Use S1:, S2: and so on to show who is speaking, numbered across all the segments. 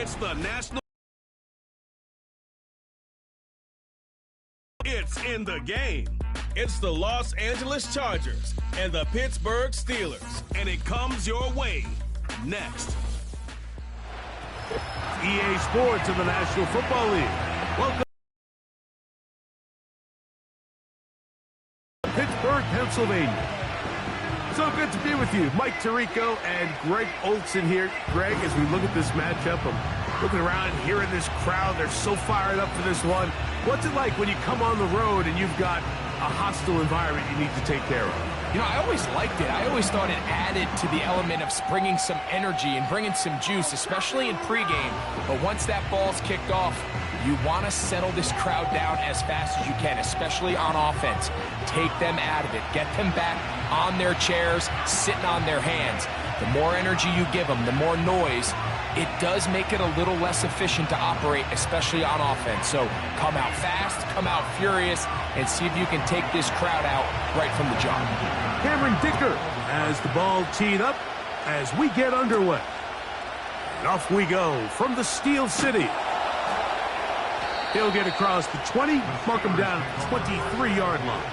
S1: It's the national. It's in the game. It's the Los Angeles Chargers and the Pittsburgh Steelers. And it comes your way next.
S2: EA Sports in the National Football League. Welcome to Pittsburgh, Pennsylvania. So good to be with you. Mike Tirico and Greg Olson here. Greg, as we look at this matchup, I'm looking around and hearing this crowd. They're so fired up for this one. What's it like when you come on the road and you've got a hostile environment you need to take care of?
S3: You know, I always liked it. I always thought it added to the element of bringing some energy and bringing some juice, especially in pregame. But once that ball's kicked off, you want to settle this crowd down as fast as you can, especially on offense. Take them out of it. Get them back on their chairs, sitting on their hands. The more energy you give them, the more noise, it does make it a little less efficient to operate, especially on offense. So come out fast, come out furious, and see if you can take this crowd out right from the jump.
S2: Cameron Dicker has the ball teed up as we get underway. And off we go from the Steel City. He'll get across the 20, mark him down at the 23-yard line.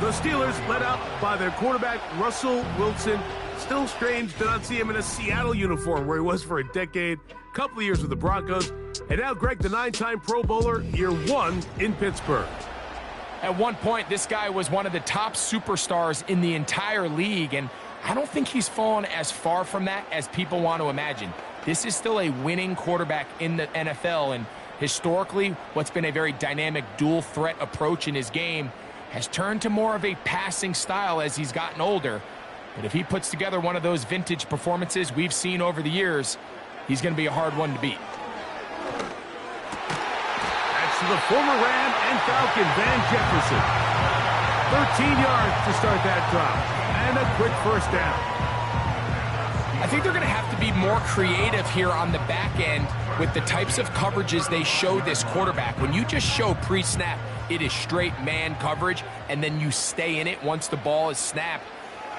S2: The Steelers led out by their quarterback, Russell Wilson. Still strange to not see him in a Seattle uniform where he was for a decade, couple of years with the Broncos. And now Greg, the 9-time Pro Bowler, year 1 in Pittsburgh.
S3: At one point, this guy was one of the top superstars in the entire league, and I don't think he's fallen as far from that as people want to imagine. This is still a winning quarterback in the NFL, and historically, what's been a very dynamic dual-threat approach in his game has turned to more of a passing style as he's gotten older. But if he puts together one of those vintage performances we've seen over the years, he's going to be a hard one to beat.
S2: That's the former Ram and Falcon, Van Jefferson. 13 yards to start that drive, and a quick first down.
S3: I think they're going to have to be more creative here on the back end with the types of coverages they show this quarterback. When you just show pre-snap, it is straight man coverage, and then you stay in it once the ball is snapped.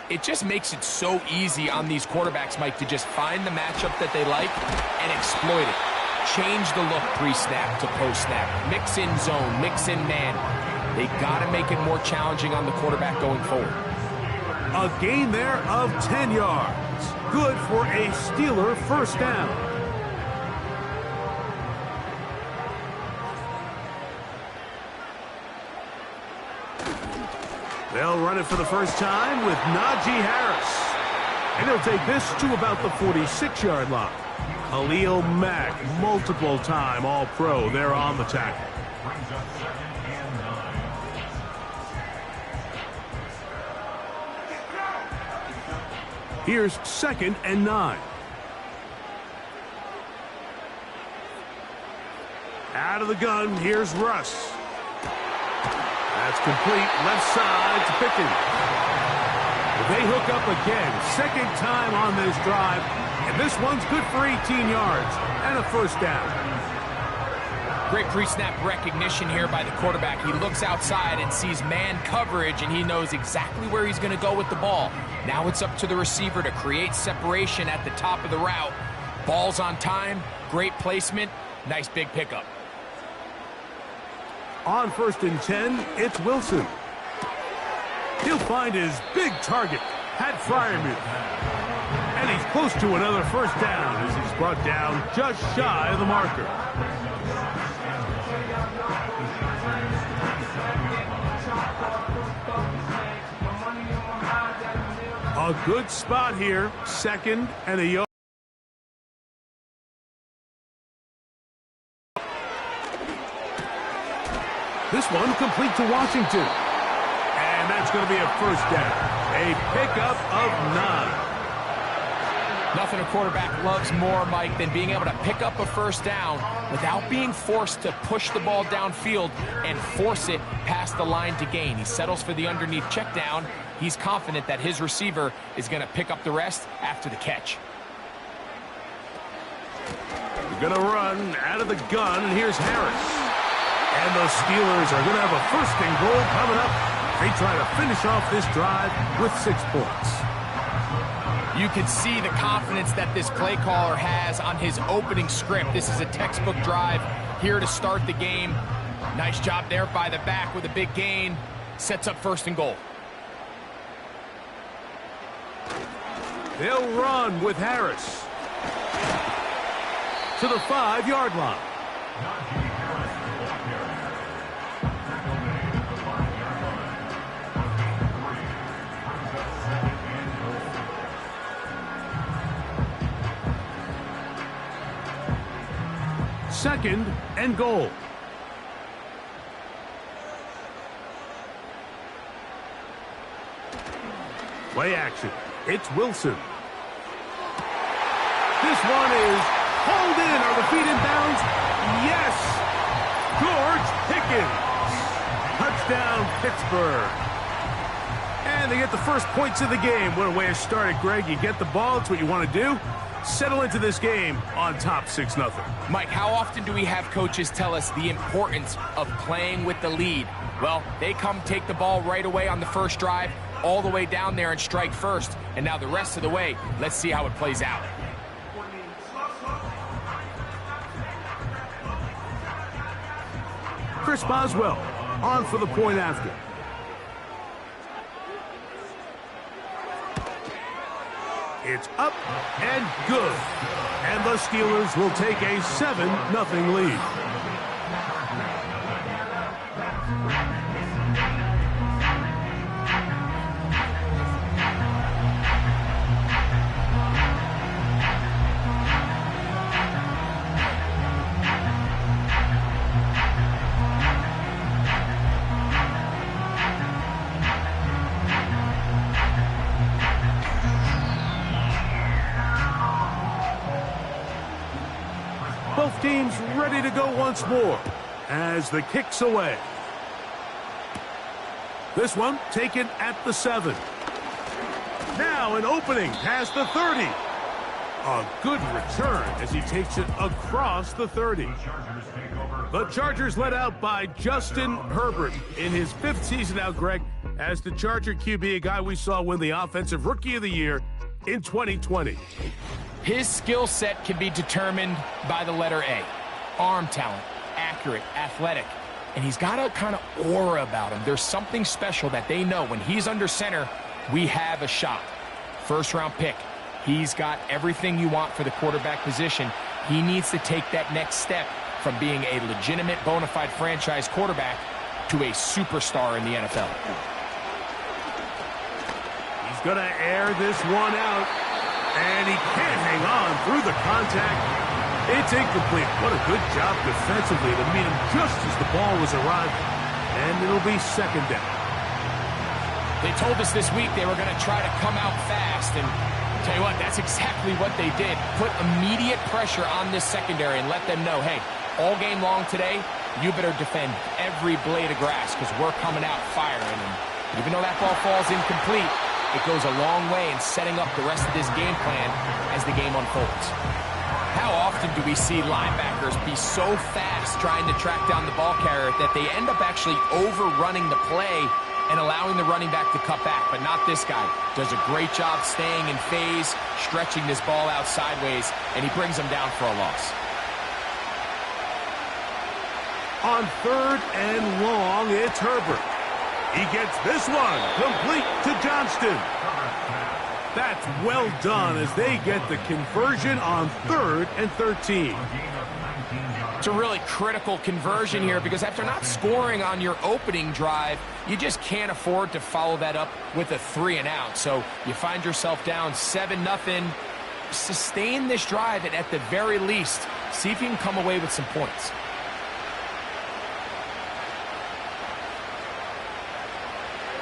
S3: It just makes it so easy on these quarterbacks, Mike, to just find the matchup that they like and exploit it. Change the look pre-snap to post-snap. Mix in zone, mix in man. They got to make it more challenging on the quarterback going forward.
S2: A gain there of 10 yards. Good for a Steeler first down. They'll run it for the first time with Najee Harris. And he'll take this to about the 46-yard line. Khalil Mack, multiple-time All-Pro there on the tackle. Here's 2nd and 9. Out of the gun, here's Russ. That's complete, left side to Pickens. They hook up again, second time on this drive, and this one's good for 18 yards and a first down.
S3: Great pre-snap recognition here by the quarterback. He looks outside and sees man coverage, and he knows exactly where he's going to go with the ball. Now it's up to the receiver to create separation at the top of the route. Ball's on time, great placement, nice big pickup.
S2: On 1st and 10, it's Wilson. He'll find his big target, Pat Freiermuth. And he's close to another first down as he's brought down just shy of the marker. A good spot here, 2nd and a yard. This one complete to Washington. And that's going to be a first down. A pickup of 9.
S3: Nothing a quarterback loves more, Mike, than being able to pick up a first down without being forced to push the ball downfield and force it past the line to gain. He settles for the underneath check down. He's confident that his receiver is going to pick up the rest after the catch.
S2: They're going to run out of the gun, and here's Harris. And the Steelers are going to have a 1st and goal coming up. They try to finish off this drive with 6 points.
S3: You can see the confidence that this play caller has on his opening script. This is a textbook drive here to start the game. Nice job there by the back with a big gain. Sets up 1st and goal.
S2: They'll run with Harris to the 5-yard line. Second and goal. Play action. It's Wilson. This one is hauled in. Are the feet in bounds? Yes! George Pickens. Touchdown, Pittsburgh. And they get the first points of the game. What a way to start it, Greg. You get the ball. It's what you want to do. Settle into this game on top 6-0.
S3: Mike, how often do we have coaches tell us the importance of playing with the lead? Well, they come take the ball right away on the first drive, all the way down there and strike first. And now the rest of the way, let's see how it plays out.
S2: Chris Boswell on for the point after. It's up and good. And the Steelers will take a 7-0 lead. Both teams ready to go once more as the kick's away. This one taken at the 7. Now an opening past the 30. A good return as he takes it across the 30. The Chargers led out by Justin Herbert in his 5th season now, Greg, as the Charger QB, a guy we saw win the Offensive Rookie of the Year in 2020.
S3: His skill set can be determined by the letter A. Arm talent, accurate, athletic, and he's got a kind of aura about him. There's something special that they know when he's under center, we have a shot. 1st-round pick. He's got everything you want for the quarterback position. He needs to take that next step from being a legitimate, bona fide franchise quarterback to a superstar in the NFL.
S2: He's going to air this one out. And he can't hang on through the contact. It's incomplete. What a good job defensively to meet him just as the ball was arriving. And it'll be 2nd down.
S3: They told us this week they were going to try to come out fast. And tell you what, that's exactly what they did. Put immediate pressure on this secondary and let them know, hey, all game long today, you better defend every blade of grass because we're coming out firing. And even though that ball falls incomplete, it goes a long way in setting up the rest of this game plan as the game unfolds. How often do we see linebackers be so fast trying to track down the ball carrier that they end up actually overrunning the play and allowing the running back to cut back? But not this guy. Does a great job staying in phase, stretching this ball out sideways, and he brings them down for a loss.
S2: On 3rd and long, it's Herbert. He gets this one complete to Johnston. That's well done as they get the conversion on 3rd and 13.
S3: It's a really critical conversion here because after not scoring on your opening drive, you just can't afford to follow that up with a 3-and-out. So you find yourself down 7-0. Sustain this drive and at the very least, see if you can come away with some points.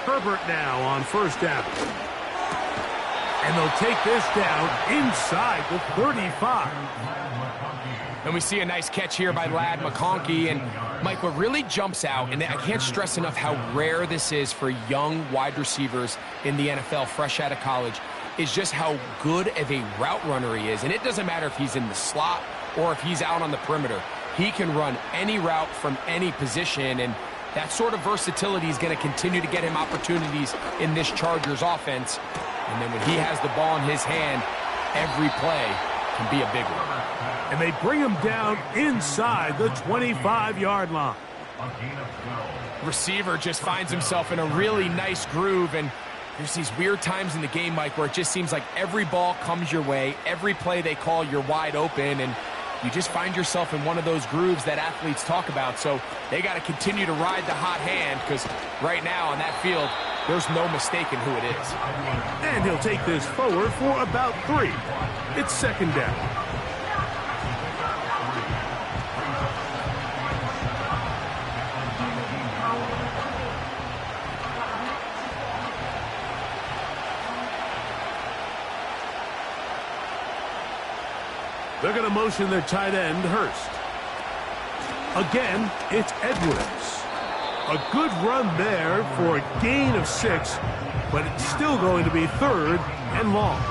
S2: Herbert now on 1st down. And they'll take this down inside the 35.
S3: And we see a nice catch here by Ladd McConkey. And Mike, what really jumps out, and I can't stress enough how rare this is for young wide receivers in the NFL fresh out of college, is just how good of a route runner he is. And it doesn't matter if he's in the slot or if he's out on the perimeter. He can run any route from any position, and that sort of versatility is going to continue to get him opportunities in this Chargers offense. And then when he has the ball in his hand, every play can be a big one.
S2: And they bring him down inside the 25-yard line.
S3: Receiver just finds himself in a really nice groove, and there's these weird times in the game, Mike, where it just seems like every ball comes your way, every play they call, you're wide open, and you just find yourself in one of those grooves that athletes talk about. So they got to continue to ride the hot hand, because right now on that field, there's no mistaking who it is.
S2: And he'll take this forward for about 3. It's second down. They're going to motion their tight end, Hurst. Again, it's Edwards. A good run there for a gain of 6, but it's still going to be 3rd and long.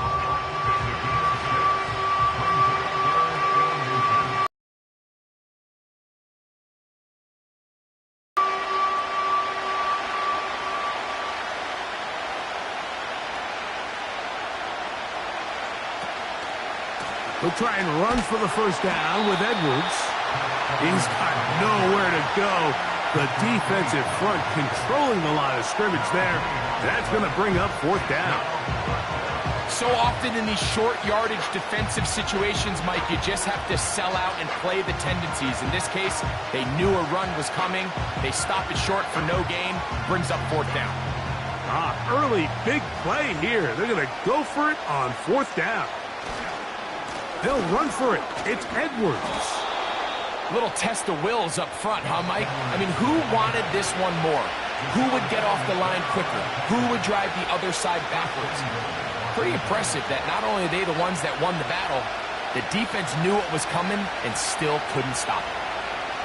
S2: He'll try and run for the first down with Edwards. He's got nowhere to go. The defensive front controlling the line of scrimmage there. That's going to bring up 4th down.
S3: So often in these short yardage defensive situations, Mike, you just have to sell out and play the tendencies. In this case, they knew a run was coming. They stop it short for no gain. Brings up 4th down.
S2: Early big play here. They're going to go for it on 4th down. They'll run for it. It's Edwards.
S3: Little test of wills up front, huh, Mike? I mean, who wanted this one more? Who would get off the line quicker? Who would drive the other side backwards? Pretty impressive that not only are they the ones that won the battle, the defense knew what was coming and still couldn't stop it.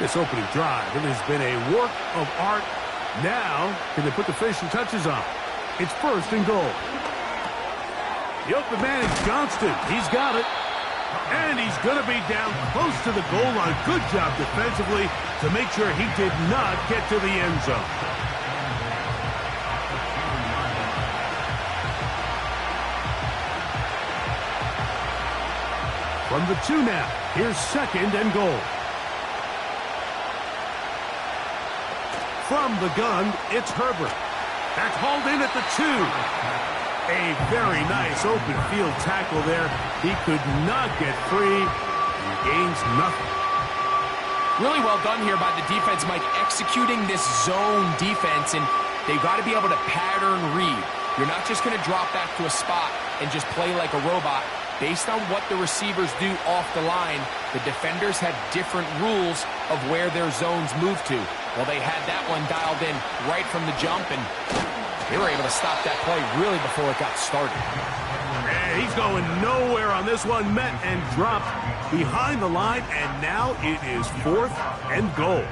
S2: This opening drive, it has been a work of art. Now, can they put the finishing touches on? It's 1st and goal. The open man is Johnston. He's got it. And he's going to be down close to the goal line. Good job defensively to make sure he did not get to the end zone. From the 2 now, here's 2nd and goal. From the gun, it's Herbert. That's hauled in at the 2. A very nice open field tackle there. He could not get free. He gains nothing.
S3: Really well done here by the defense, Mike, executing this zone defense, and they've got to be able to pattern read. You're not just going to drop back to a spot and just play like a robot. Based on what the receivers do off the line, the defenders have different rules of where their zones move to. Well, they had that one dialed in right from the jump, and they were able to stop that play really before it got started.
S2: And he's going nowhere on this one. Met and dropped behind the line, and now it is 4th and goal.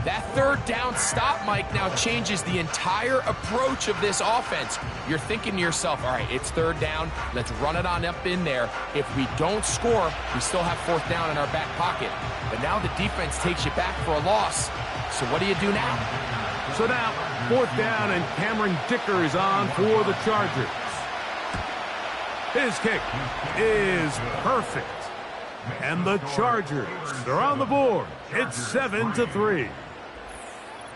S3: That 3rd down stop, Mike, now changes the entire approach of this offense. You're thinking to yourself, all right, it's 3rd down. Let's run it on up in there. If we don't score, we still have 4th down in our back pocket. But now the defense takes you back for a loss. So what do you do now?
S2: So now, 4th down, and Cameron Dicker is on for the Chargers. His kick is perfect. And the Chargers, they're on the board. It's 7-3.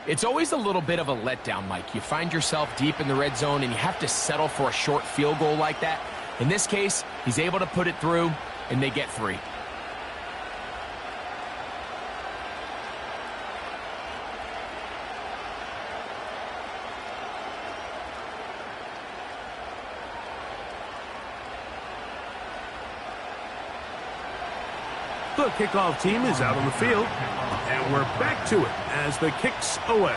S3: It's always a little bit of a letdown, Mike. You find yourself deep in the red zone, and you have to settle for a short field goal like that. In this case, he's able to put it through, and they get 3.
S2: The kickoff team is out on the field, and we're back to it as the kick's away.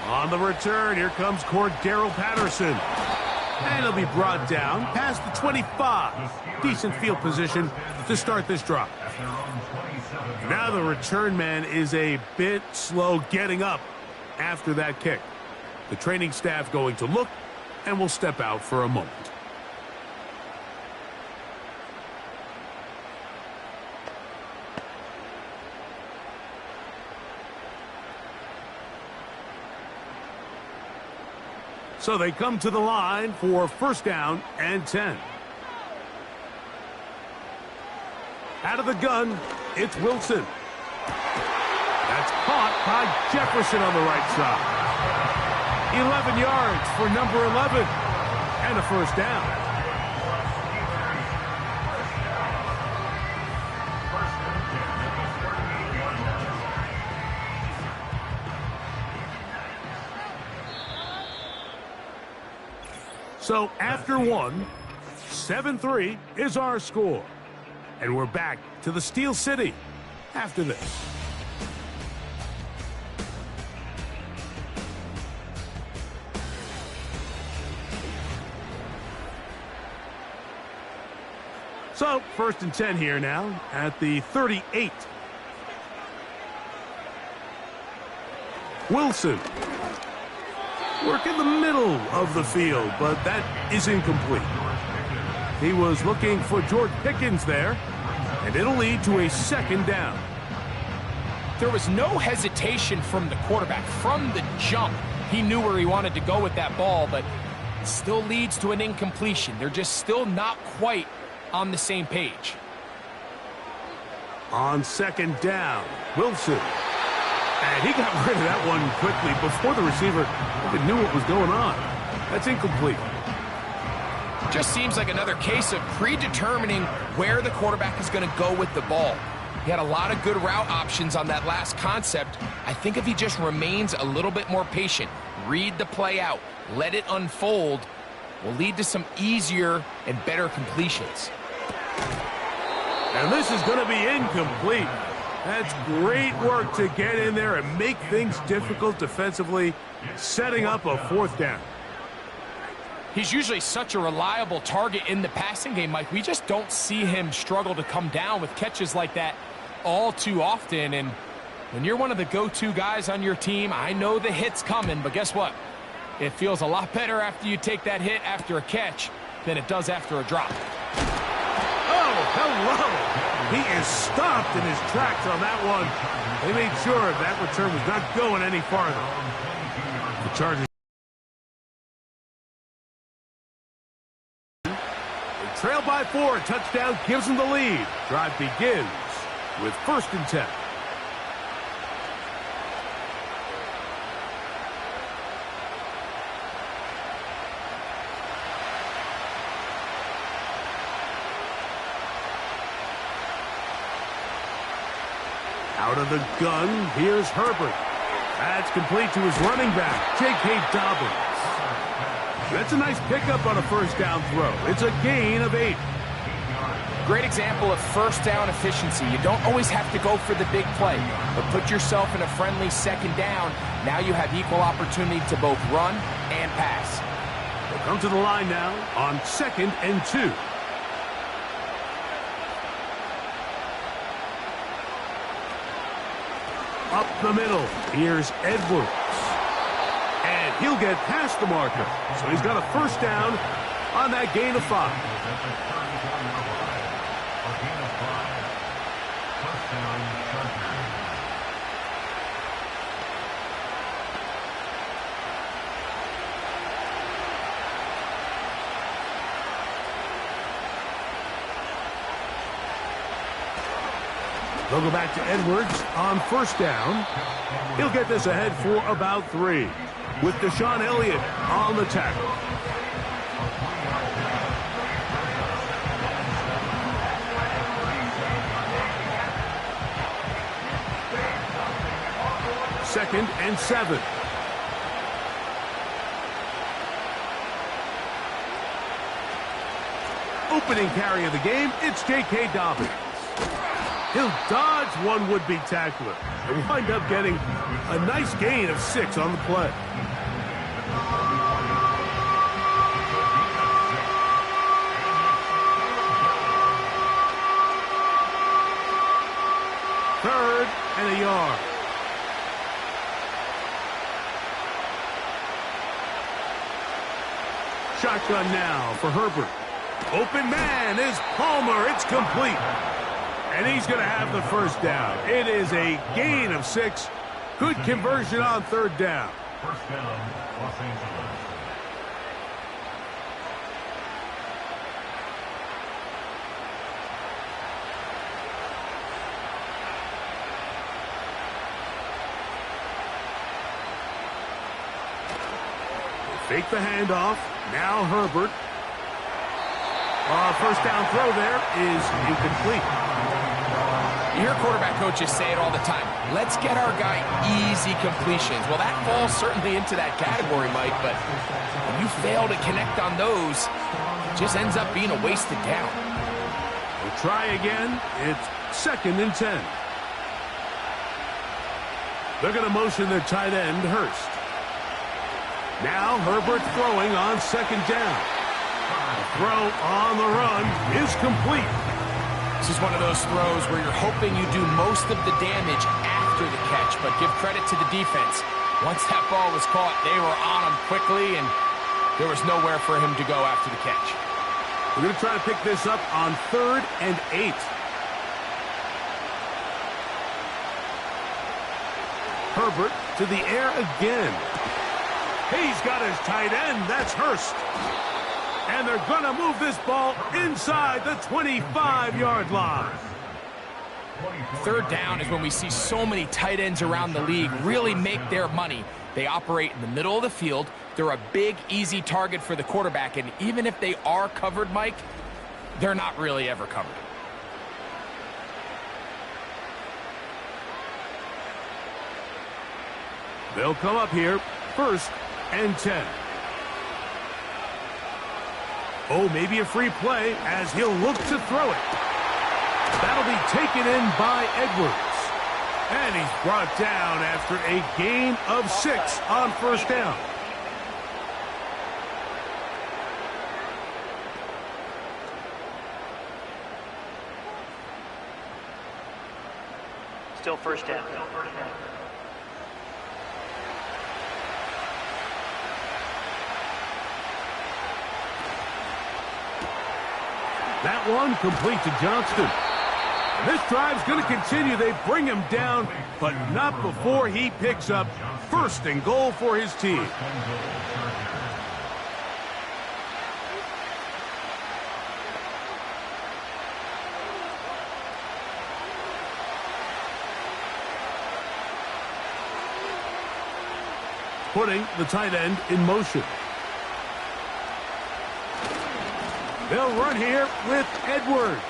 S2: On the return, here comes Cordero Patterson. And he'll be brought down past the 25. Decent field position to start this drive. Now the return man is a bit slow getting up after that kick. The training staff going to look and will step out for a moment. So they come to the line for first down and 10. Out of the gun, it's Wilson. That's caught by Jefferson on the right side. 11 yards for number 11 and a first down. So after one, 7-3 is our score. And we're back to the Steel City after this. So first and 10 here now at the 38. Wilson. Work in the middle of the field, but that is incomplete. He was looking for George Pickens there, and it'll lead to a second down.
S3: There was no hesitation from the quarterback. From the jump, he knew where he wanted to go with that ball, but it still leads to an incompletion. They're just still not quite on the same page.
S2: On second down, Wilson. And he got rid of that one quickly before the receiver even knew what was going on. That's incomplete.
S3: Just seems like another case of predetermining where the quarterback is going to go with the ball. He had a lot of good route options on that last concept. I think if he just remains a little bit more patient, read the play out, let it unfold, will lead to some easier and better completions.
S2: And this is going to be incomplete. That's great work to get in there and make things difficult defensively, setting up a fourth down.
S3: He's usually such a reliable target in the passing game, Mike. We just don't see him struggle to come down with catches like that all too often. And when you're one of the go-to guys on your team, I know the hit's coming, but guess what? It feels a lot better after you take that hit after a catch than it does after a drop.
S2: Oh, hello! He is stopped in his tracks on that one. They made sure that return was not going any farther. The Chargers. They trail by 4. Touchdown gives them the lead. Drive begins with first and 10. Out of the gun, here's Herbert. That's complete to his running back, J.K. Dobbins. That's a nice pickup on a first down throw. It's a gain of 8.
S3: Great example of first down efficiency. You don't always have to go for the big play, but put yourself in a friendly second down. Now you have equal opportunity to both run and pass.
S2: They'll come to the line now on second and 2. Up the middle, here's Edwards. And he'll get past the marker. So he's got a first down on that gain of 5. They'll go back to Edwards on first down. He'll get this ahead for about 3 with Deshaun Elliott on the tackle. Second and 7. Opening carry of the game, it's J.K. Dobbins. He'll dodge one would-be tackler and wind up getting a nice gain of 6 on the play. Third and a yard. Shotgun now for Herbert. Open man is Palmer. It's complete. And he's going to have the first down. It is a gain of 6. Good conversion on third down.
S4: First down, Los Angeles.
S2: Fake the handoff. Now Herbert. First down throw there is incomplete.
S3: You hear quarterback coaches say it all the time. Let's get our guy easy completions. Well, that falls certainly into that category, Mike, but when you fail to connect on those, it just ends up being a wasted down.
S2: We'll try again. It's 2nd and 10. They're going to motion their tight end, Hurst. Now Herbert throwing on 2nd down. The throw on the run is complete.
S3: This is one of those throws where you're hoping you do most of the damage after the catch, but give credit to the defense. Once that ball was caught, they were on him quickly, and there was nowhere for him to go after the catch.
S2: We're going to try to pick this up on 3rd and 8. Herbert to the air again. He's got his tight end. That's Hurst. And they're going to move this ball inside the 25-yard line.
S3: 3rd down is when we see so many tight ends around the league really make their money. They operate in the middle of the field. They're a big, easy target for the quarterback. And even if they are covered, Mike, they're not really ever covered.
S2: They'll come up here, 1st and 10. Oh, maybe a free play as he'll look to throw it. That'll be taken in by Edwards. And he's brought down after a gain of 6 on 1st down.
S4: Still 1st down.
S2: That one complete to Johnston. And this drive's going to continue. They bring him down, but not before he picks up 1st and goal for his team. Putting the tight end in motion. They'll run here with Edwards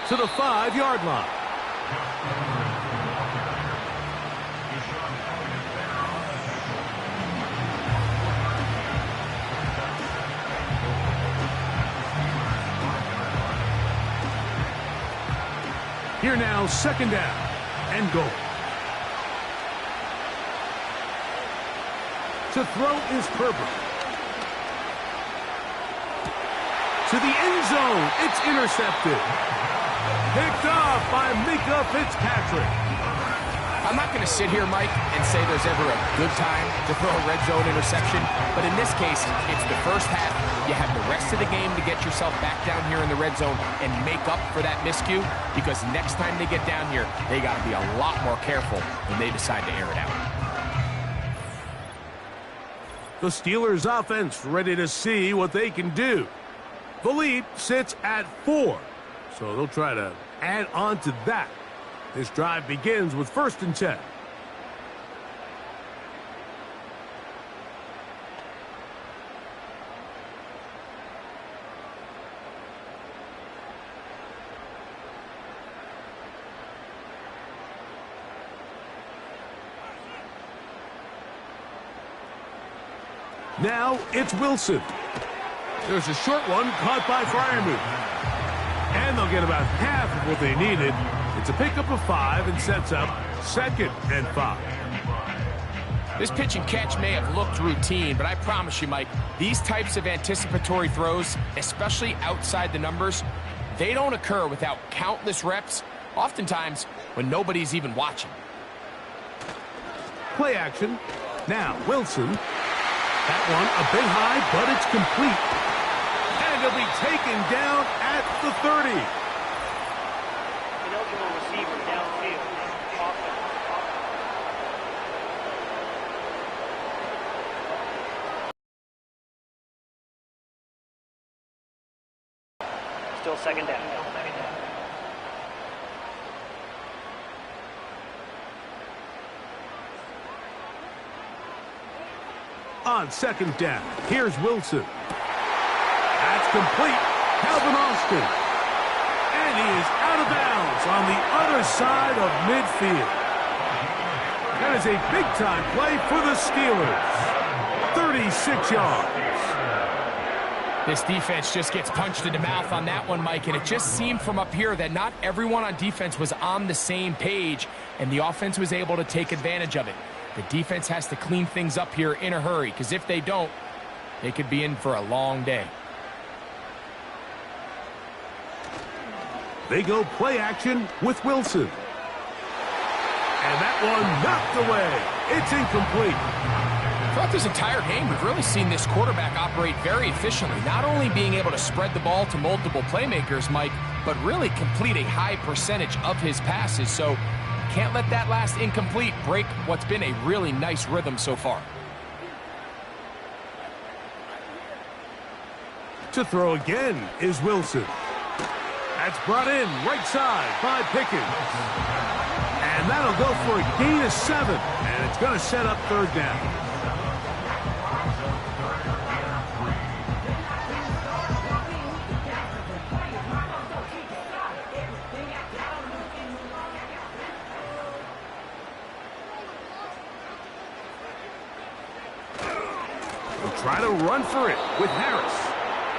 S2: to the 5-yard line. Here now, 2nd down and goal. To throw is Herbert. To the end zone. It's intercepted. Picked off by Mika Fitzpatrick.
S3: I'm not going to sit here, Mike, and say there's ever a good time to throw a red zone interception, but in this case, it's the 1st half. You have the rest of the game to get yourself back down here in the red zone and make up for that miscue, because next time they get down here, they got to be a lot more careful when they decide to air it out.
S2: The Steelers offense ready to see what they can do. The lead sits at 4, so they'll try to add on to that. This drive begins with 1st and 10. Now it's Wilson. There's a short one caught by Freiermuth. And they'll get about half of what they needed. It's a pickup of 5 and sets up 2nd and 5.
S3: This pitch and catch may have looked routine, but I promise you, Mike, these types of anticipatory throws, especially outside the numbers, they don't occur without countless reps, oftentimes when nobody's even watching.
S2: Play action. Now Wilson. That one a bit high, but it's complete. And he'll be taken down at the 30.
S4: Ineligible receiver downfield. Still 2nd down.
S2: On second down, here's Wilson. That's complete. Calvin Austin. And he is out of bounds on the other side of midfield. That is a big-time play for the Steelers. 36 yards.
S3: This defense just gets punched in the mouth on that one, Mike, and it just seemed from up here that not everyone on defense was on the same page, and the offense was able to take advantage of it. The defense has to clean things up here in a hurry, because if they don't, they could be in for a long day.
S2: They go play action with Wilson. And that one knocked away. It's incomplete.
S3: Throughout this entire game, we've really seen this quarterback operate very efficiently, not only being able to spread the ball to multiple playmakers, Mike, but really complete a high percentage of his passes. So can't let that last incomplete break what's been a really nice rhythm so far.
S2: To throw again is Wilson. That's brought in right side by Pickens. And that'll go for a gain of 7. And it's going to set up third down. Try to run for it with Harris.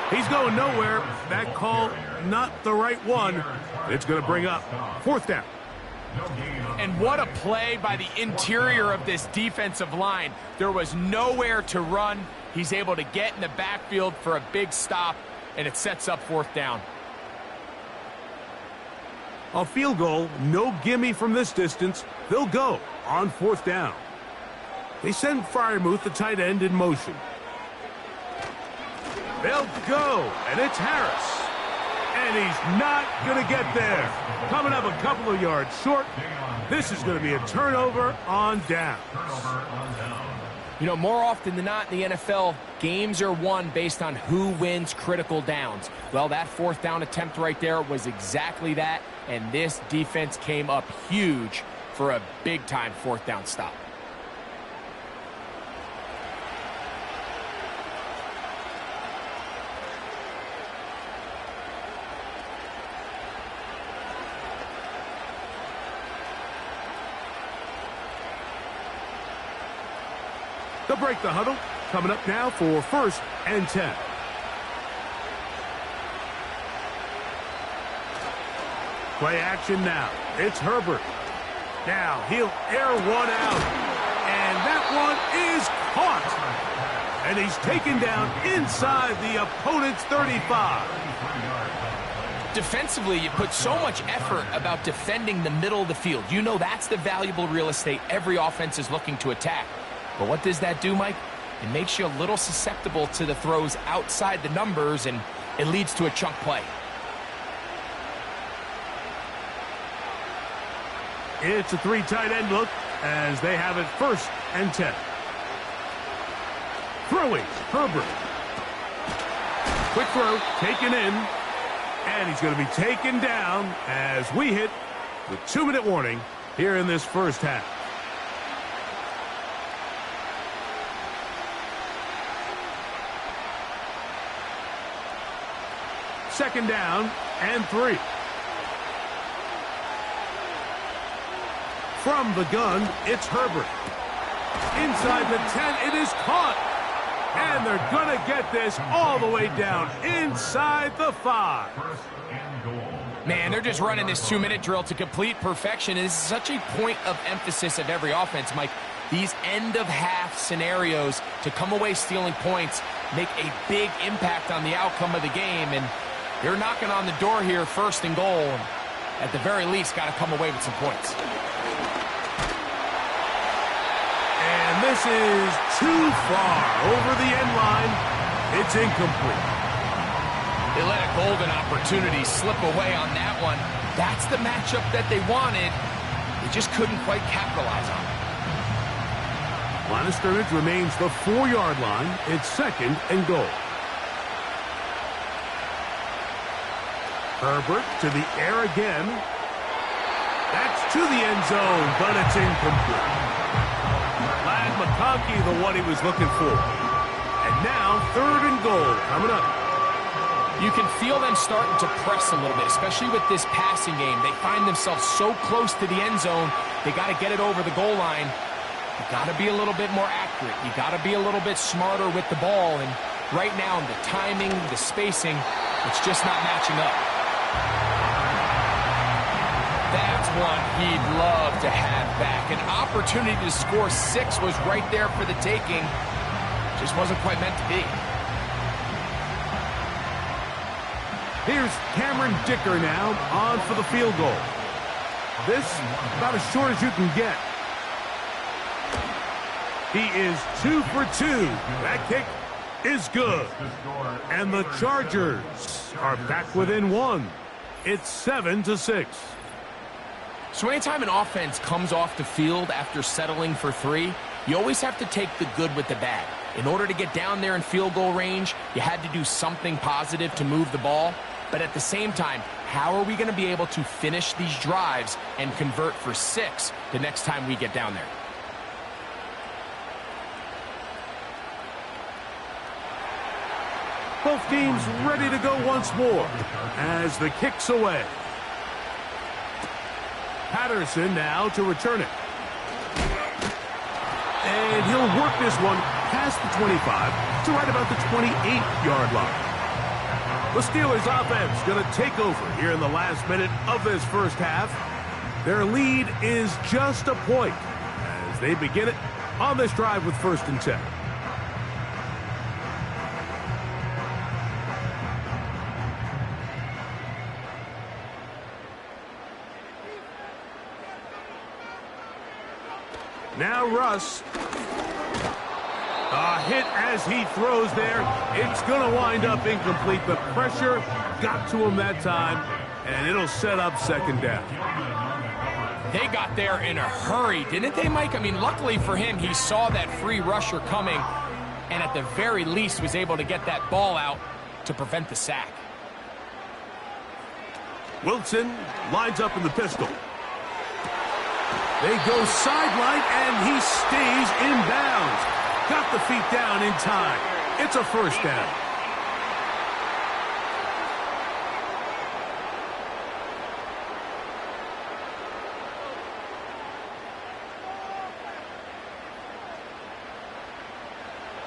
S2: He's going nowhere. That call, not the right one. It's going to bring up fourth down.
S3: And what a play by the interior of this defensive line. There was nowhere to run. He's able to get in the backfield for a big stop, and it sets up fourth down.
S2: A field goal, no gimme from this distance. They'll go on fourth down. They send Freiermuth, the tight end, in motion. They'll go, and it's Harris. And he's not going to get there. Coming up a couple of yards short. This is going to be a turnover on downs.
S3: You know, more often than not in the NFL, games are won based on who wins critical downs. Well, that fourth down attempt right there was exactly that, and this defense came up huge for a big-time fourth down stop.
S2: They'll break the huddle. Coming up now for 1st and 10. Play action now. It's Herbert. Now he'll air one out. And that one is caught. And he's taken down inside the opponent's 35.
S3: Defensively, you put so much effort about defending the middle of the field. You know that's the valuable real estate every offense is looking to attack. But what does that do, Mike? It makes you a little susceptible to the throws outside the numbers, and it leads to a chunk play.
S2: It's a 3 tight end look as they have it 1st and 10. Throwing, Herbert. Quick throw, taken in. And he's going to be taken down as we hit the 2-minute warning here in this first half. Second down and 3. From the gun, it's Herbert. Inside the 10, it is caught. And they're going to get this all the way down inside the 5.
S3: Man, they're just running this 2-minute drill to complete perfection. And this is such a point of emphasis of every offense, Mike. These end-of-half scenarios to come away stealing points make a big impact on the outcome of the game. And they're knocking on the door here, 1st and goal. At the very least, got to come away with some points.
S2: And this is too far over the end line. It's incomplete.
S3: They let a golden opportunity slip away on that one. That's the matchup that they wanted. They just couldn't quite capitalize on it.
S2: Line of scrimmage remains the 4-yard line. It's 2nd and goal. Herbert to the air again. That's to the end zone, but it's incomplete. Glad McConkey the one he was looking for. And now 3rd and goal coming up.
S3: You can feel them starting to press a little bit, especially with this passing game. They find themselves so close to the end zone, they got to get it over the goal line. You got to be a little bit more accurate. You got to be a little bit smarter with the ball. And right now, the timing, the spacing, it's just not matching up. That's one he'd love to have back. An opportunity to score 6 was right there for the taking. Just wasn't quite meant to be.
S2: Here's Cameron Dicker now on for the field goal. This about as short as you can get. He is 2 for 2. That kick is good. And the Chargers are back within 1. It's 7-6.
S3: So anytime an offense comes off the field after settling for 3, you always have to take the good with the bad. In order to get down there in field goal range, you had to do something positive to move the ball. But at the same time, how are we going to be able to finish these drives and convert for 6 the next time we get down there?
S2: Both teams ready to go once more as the kick's away. Patterson now to return it. And he'll work this one past the 25 to right about the 28-yard line. The Steelers offense going to take over here in the last minute of this first half. Their lead is just a point as they begin it on this drive with 1st and 10. Now Russ. A hit as he throws there. It's going to wind up incomplete. The pressure got to him that time, and it'll set up 2nd down.
S3: They got there in a hurry, didn't they, Mike? I mean, luckily for him, he saw that free rusher coming, and at the very least was able to get that ball out to prevent the sack.
S2: Wilson lines up in the pistol. They go sideline, and he stays in bounds. Got the feet down in time. It's a 1st down.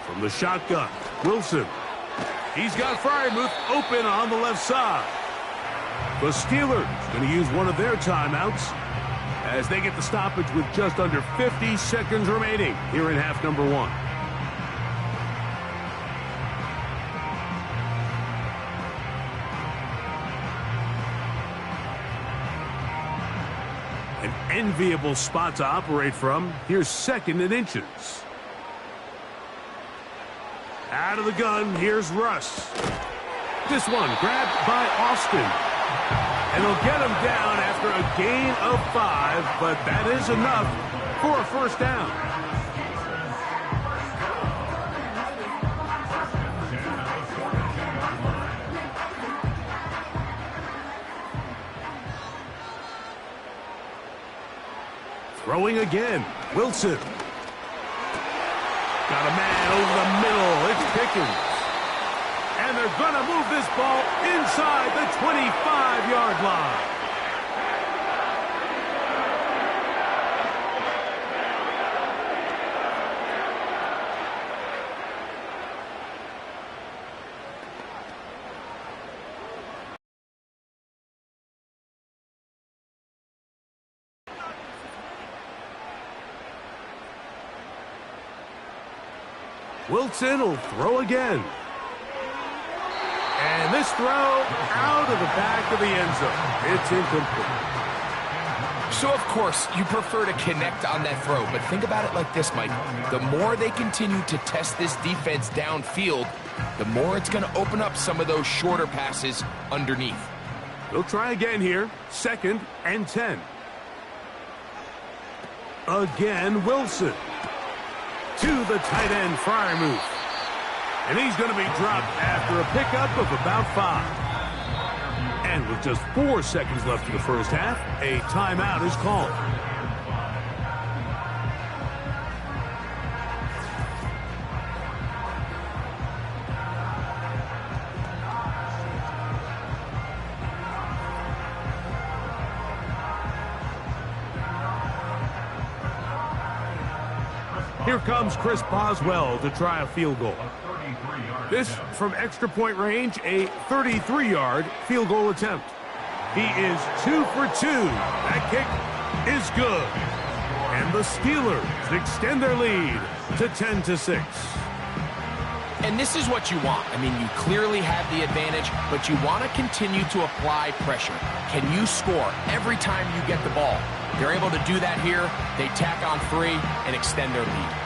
S2: From the shotgun, Wilson. He's got Freiermuth open on the left side. The Steelers going to use one of their timeouts as they get the stoppage with just under 50 seconds remaining here in half number 1. An enviable spot to operate from. Here's 2nd and inches. Out of the gun, here's Russ. This one grabbed by Austin. And he'll get him down after a gain of 5, but that is enough for a 1st down. Throwing again, Wilson. Got a man over the middle. It's Pickens. And they're going to move this ball inside the 25-yard line. Wilson will throw again. And this throw out of the back of the end zone. It's incomplete.
S3: So, of course, you prefer to connect on that throw, but think about it like this, Mike. The more they continue to test this defense downfield, the more it's going to open up some of those shorter passes underneath.
S2: They'll try again here. 2nd and 10. Again, Wilson. To the tight end, Freiermuth. And he's going to be dropped after a pickup of about 5. And with just 4 seconds left in the first half, a timeout is called. Here comes Chris Boswell to try a field goal. This from extra point range, a 33-yard field goal attempt. He is 2 for 2. That kick is good. And the Steelers extend their lead to 10-6.
S3: And this is what you want. I mean, you clearly have the advantage, but you want to continue to apply pressure. Can you score every time you get the ball? They're able to do that here. They tack on 3 and extend their lead.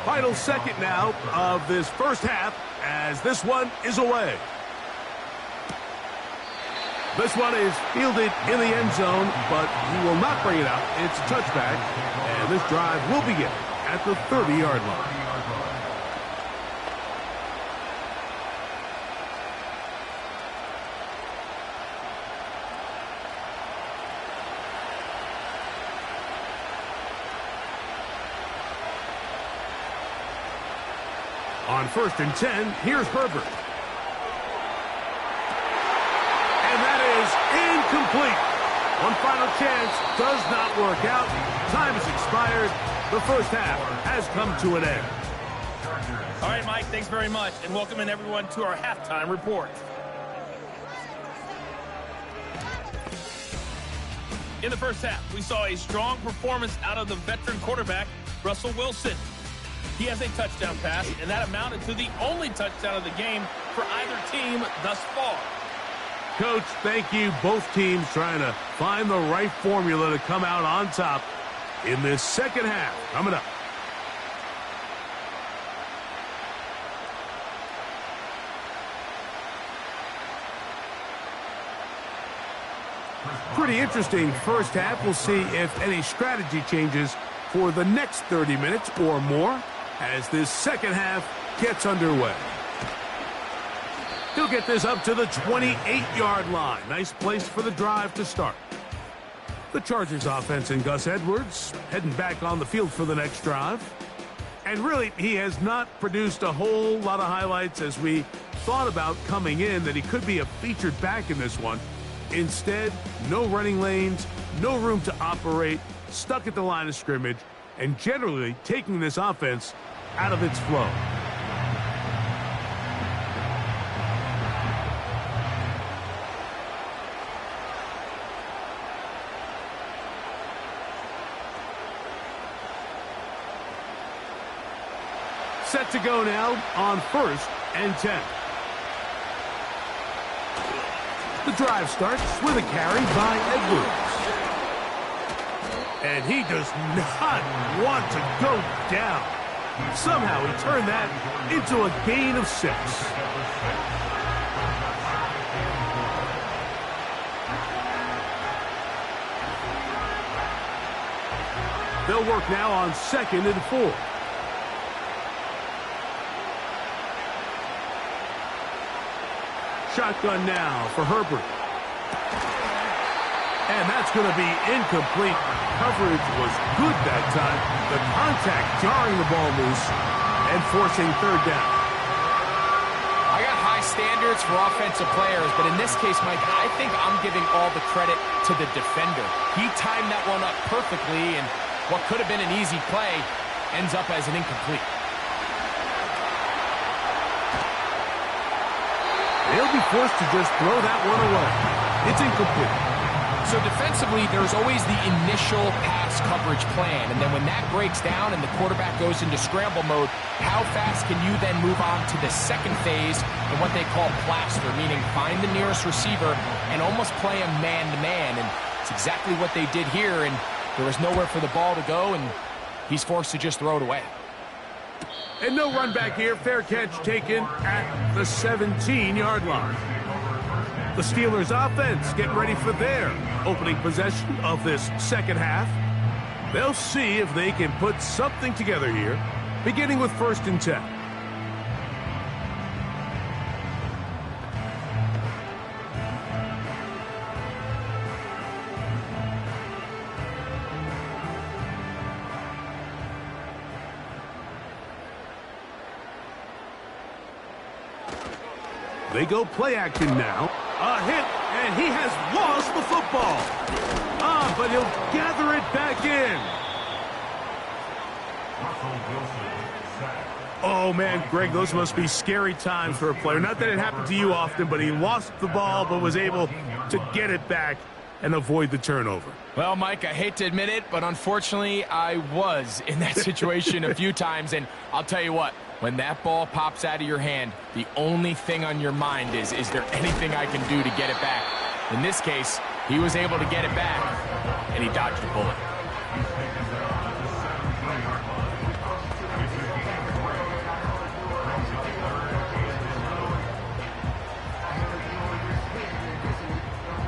S2: Final second now of this first half as this one is away. This one is fielded in the end zone, but he will not bring it out. It's a touchback, and this drive will begin at the 30-yard line. On 1st and 10, here's Herbert. And that is incomplete. One final chance does not work out. Time has expired. The first half has come to an end.
S5: All right, Mike, thanks very much. And welcome in everyone to our halftime report. In the first half, we saw a strong performance out of the veteran quarterback, Russell Wilson. He has a touchdown pass, and that amounted to the only touchdown of the game for either team thus far.
S2: Coach, thank you. Both teams trying to find the right formula to come out on top in this second half. Coming up. Pretty interesting first half. We'll see if any strategy changes for the next 30 minutes or more as this second half gets underway. He'll get this up to the 28-yard line. Nice place for the drive to start. The Chargers offense and Gus Edwards heading back on the field for the next drive. And really, he has not produced a whole lot of highlights as we thought about coming in that he could be a featured back in this one. Instead, no running lanes, no room to operate, stuck at the line of scrimmage, and generally taking this offense out of its flow. Set to go now on 1st and 10. The drive starts with a carry by Edwards. And he does not want to go down. Somehow he turned that into a gain of 6. They'll work now on 2nd and 4. Shotgun now for Herbert. And that's going to be incomplete. Coverage was good that time. The contact jarring the ball loose and forcing 3rd down.
S3: I got high standards for offensive players, but in this case, Mike, I think I'm giving all the credit to the defender. He timed that one up perfectly, and what could have been an easy play ends up as an incomplete.
S2: They'll be forced to just throw that one away. It's incomplete.
S3: So defensively, there's always the initial pass coverage plan, and then when that breaks down and the quarterback goes into scramble mode, how fast can you then move on to the second phase in what they call plaster, meaning find the nearest receiver and almost play him man-to-man, and it's exactly what they did here, and there was nowhere for the ball to go, and he's forced to just throw it away.
S2: And no run back here. Fair catch taken at the 17-yard line. The Steelers offense getting ready for their opening possession of this second half. They'll see if they can put something together here, beginning with 1st and 10. They go play action now. A hit, and he has lost the football. But he'll gather it back in. Oh, man, Greg, those must be scary times for a player. Not that it happened to you often, but he lost the ball but was able to get it back and avoid the turnover.
S3: Well, Mike, I hate to admit it, but unfortunately, I was in that situation a few times, and I'll tell you what, when that ball pops out of your hand, the only thing on your mind is there anything I can do to get it back? In this case, he was able to get it back, and he dodged a bullet.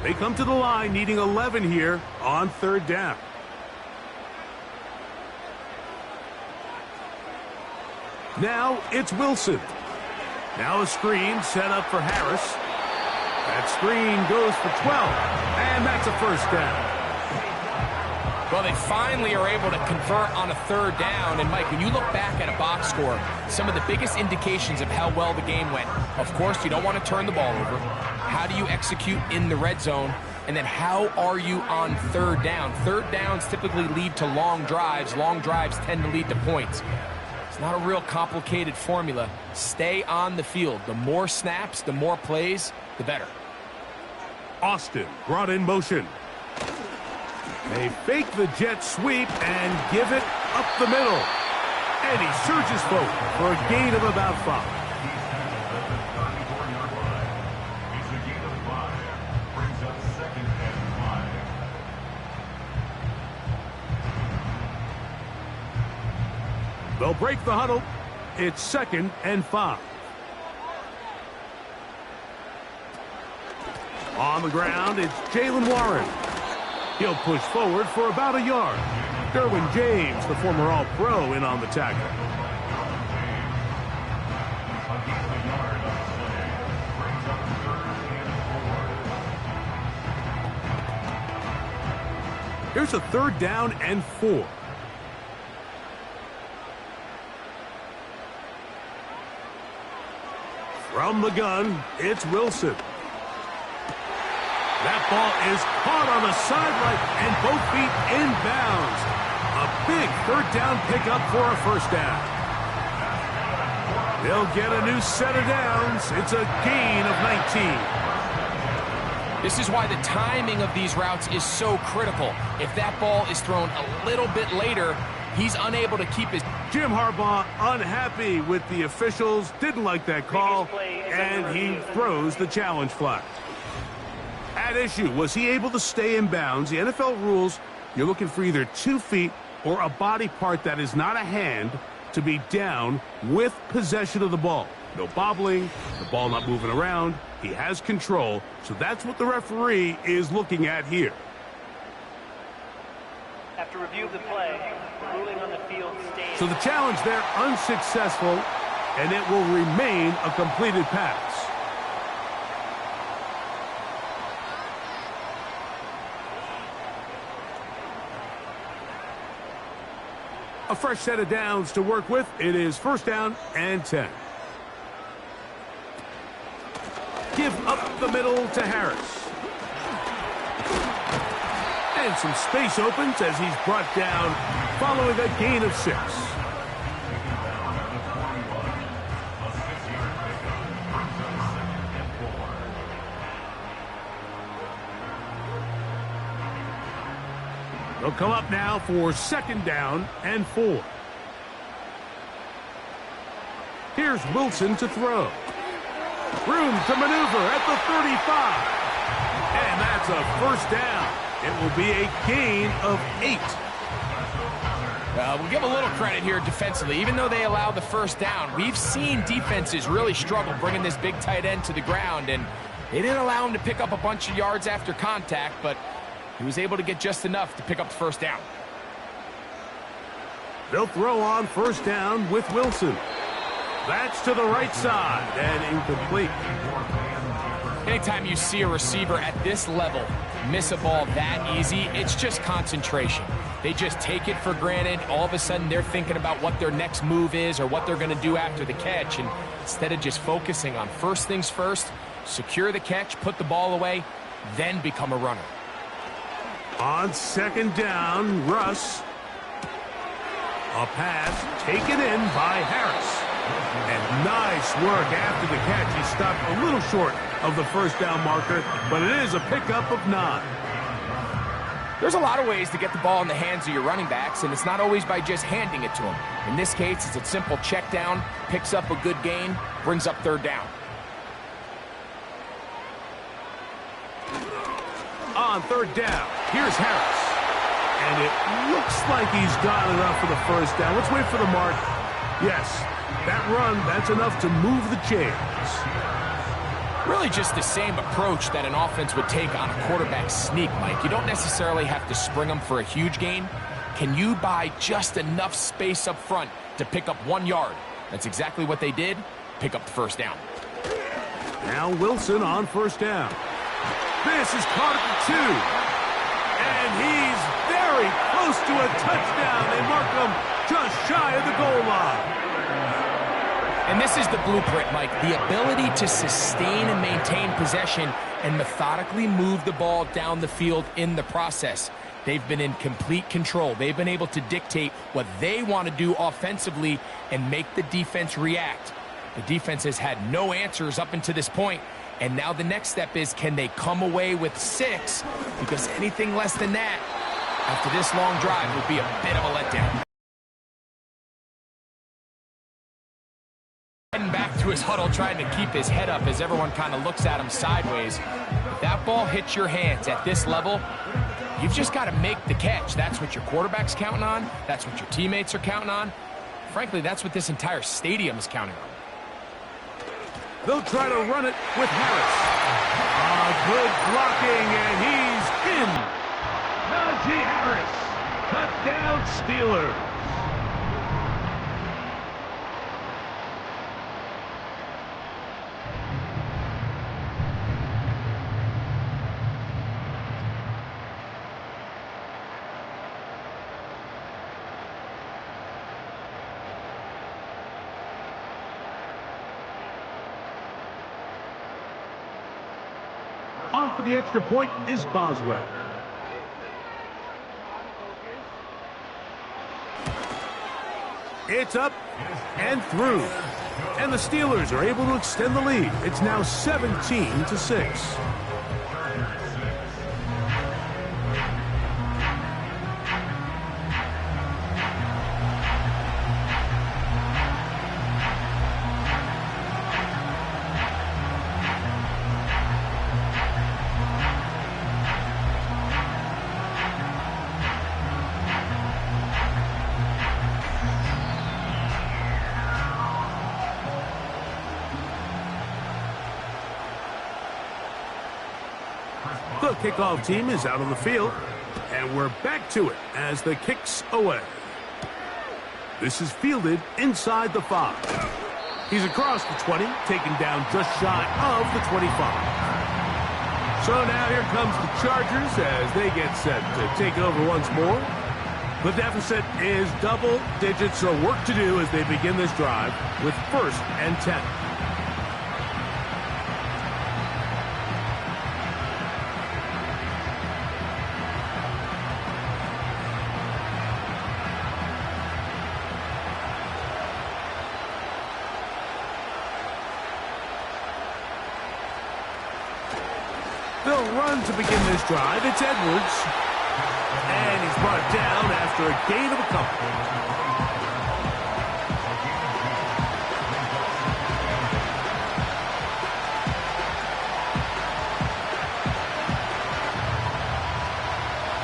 S2: They come to the line needing 11 here on third down. Now it's Wilson. Now a screen set up for Harris. That screen goes for 12, and that's a first down.
S3: Well, they finally are able to convert on a third down. And, Mike, when you look back at a box score, some of the biggest indications of how well the game went, of course, you don't want to turn the ball over. How do you execute in the red zone? And then how are you on third down? Third downs typically lead to long drives. Long drives tend to lead to points. It's not a real complicated formula. Stay on the field. The more snaps, the more plays, the better.
S2: Austin brought in motion. They fake the jet sweep and give it up the middle. And he surges forward for a gain of about 5. They'll break the huddle. It's 2nd and 5. On the ground, it's Jalen Warren. He'll push forward for about a yard. Derwin James, the former All-Pro, in on the tackle. Here's a 3rd down and 4. From the gun, it's Wilson. That ball is caught on the sideline and both feet inbounds. A big 3rd down pickup for a first down. They'll get a new set of downs. It's a gain of 19.
S3: This is why the timing of these routes is so critical. If that ball is thrown a little bit later, he's unable to keep his...
S2: Jim Harbaugh unhappy with the officials, didn't like that call, and he throws the challenge flag. At issue, was he able to stay in bounds? The NFL rules, you're looking for either 2 feet or a body part that is not a hand to be down with possession of the ball. No bobbling, the ball not moving around. He has control, so that's what the referee is looking at here.
S4: After review of the play, the ruling on the field stands.
S2: So the challenge there unsuccessful, and it will remain a completed pass. A fresh set of downs to work with. It is 1st down and 10. Give up the middle to Harris. And some space opens as he's brought down following a gain of 6. They'll come up now for 2nd down and 4. Here's Wilson to throw. Room to maneuver at the 35. And that's a 1st down. It will be a gain of 8.
S3: We'll give a little credit here defensively. Even though they allowed the 1st down, we've seen defenses really struggle bringing this big tight end to the ground, and they didn't allow him to pick up a bunch of yards after contact, but he was able to get just enough to pick up the 1st down.
S2: They'll throw on 1st down with Wilson. That's to the right side and incomplete.
S3: Anytime you see a receiver at this level miss a ball that easy, it's just concentration. They just take it for granted. All of a sudden, they're thinking about what their next move is or what they're going to do after the catch. And instead of just focusing on first things first, secure the catch, put the ball away, then become a runner.
S2: On second down, Russ. A pass taken in by Harris. And nice work after the catch. He stopped a little short of the first down marker, but it is a pickup of 9.
S3: There's a lot of ways to get the ball in the hands of your running backs, and it's not always by just handing it to them. In this case, it's a simple check down, picks up a good gain, brings up third down.
S2: On third down, here's Harris. And it looks like he's got enough for the first down. Let's wait for the mark. Yes, that run, that's enough to move the chains.
S3: Really just the same approach that an offense would take on a quarterback sneak, Mike. You don't necessarily have to spring them for a huge gain. Can you buy just enough space up front to pick up 1 yard? That's exactly what they did. Pick up the first down.
S2: Now Wilson on first down. This is caught at the 2. And he's very close to a touchdown. They mark him just shy of the goal line.
S3: And this is the blueprint, Mike. The ability to sustain and maintain possession and methodically move the ball down the field in the process. They've been in complete control. They've been able to dictate what they want to do offensively and make the defense react. The defense has had no answers up until this point. And now the next step is, can they come away with 6? Because anything less than that, after this long drive, would be a bit of a letdown. Heading back to his huddle, trying to keep his head up as everyone kind of looks at him sideways. If that ball hits your hands at this level, you've just got to make the catch. That's what your quarterback's counting on. That's what your teammates are counting on. Frankly, that's what this entire stadium is counting on.
S2: They'll try to run it with Harris. Good blocking, and he's in. Najee Harris, touchdown Steelers. On for the extra point is Boswell. It's up and through. And the Steelers are able to extend the lead. It's now 17-6. The kickoff team is out on the field, and we're back to it as the kick's away. This is fielded inside the 5. He's across the 20, taken down just shy of the 25. So now here comes the Chargers as they get set to take over once more. The deficit is double digits, so work to do as they begin this drive with 1st and 10. They'll run to begin this drive. It's Edwards. And he's brought down after a gain of a couple.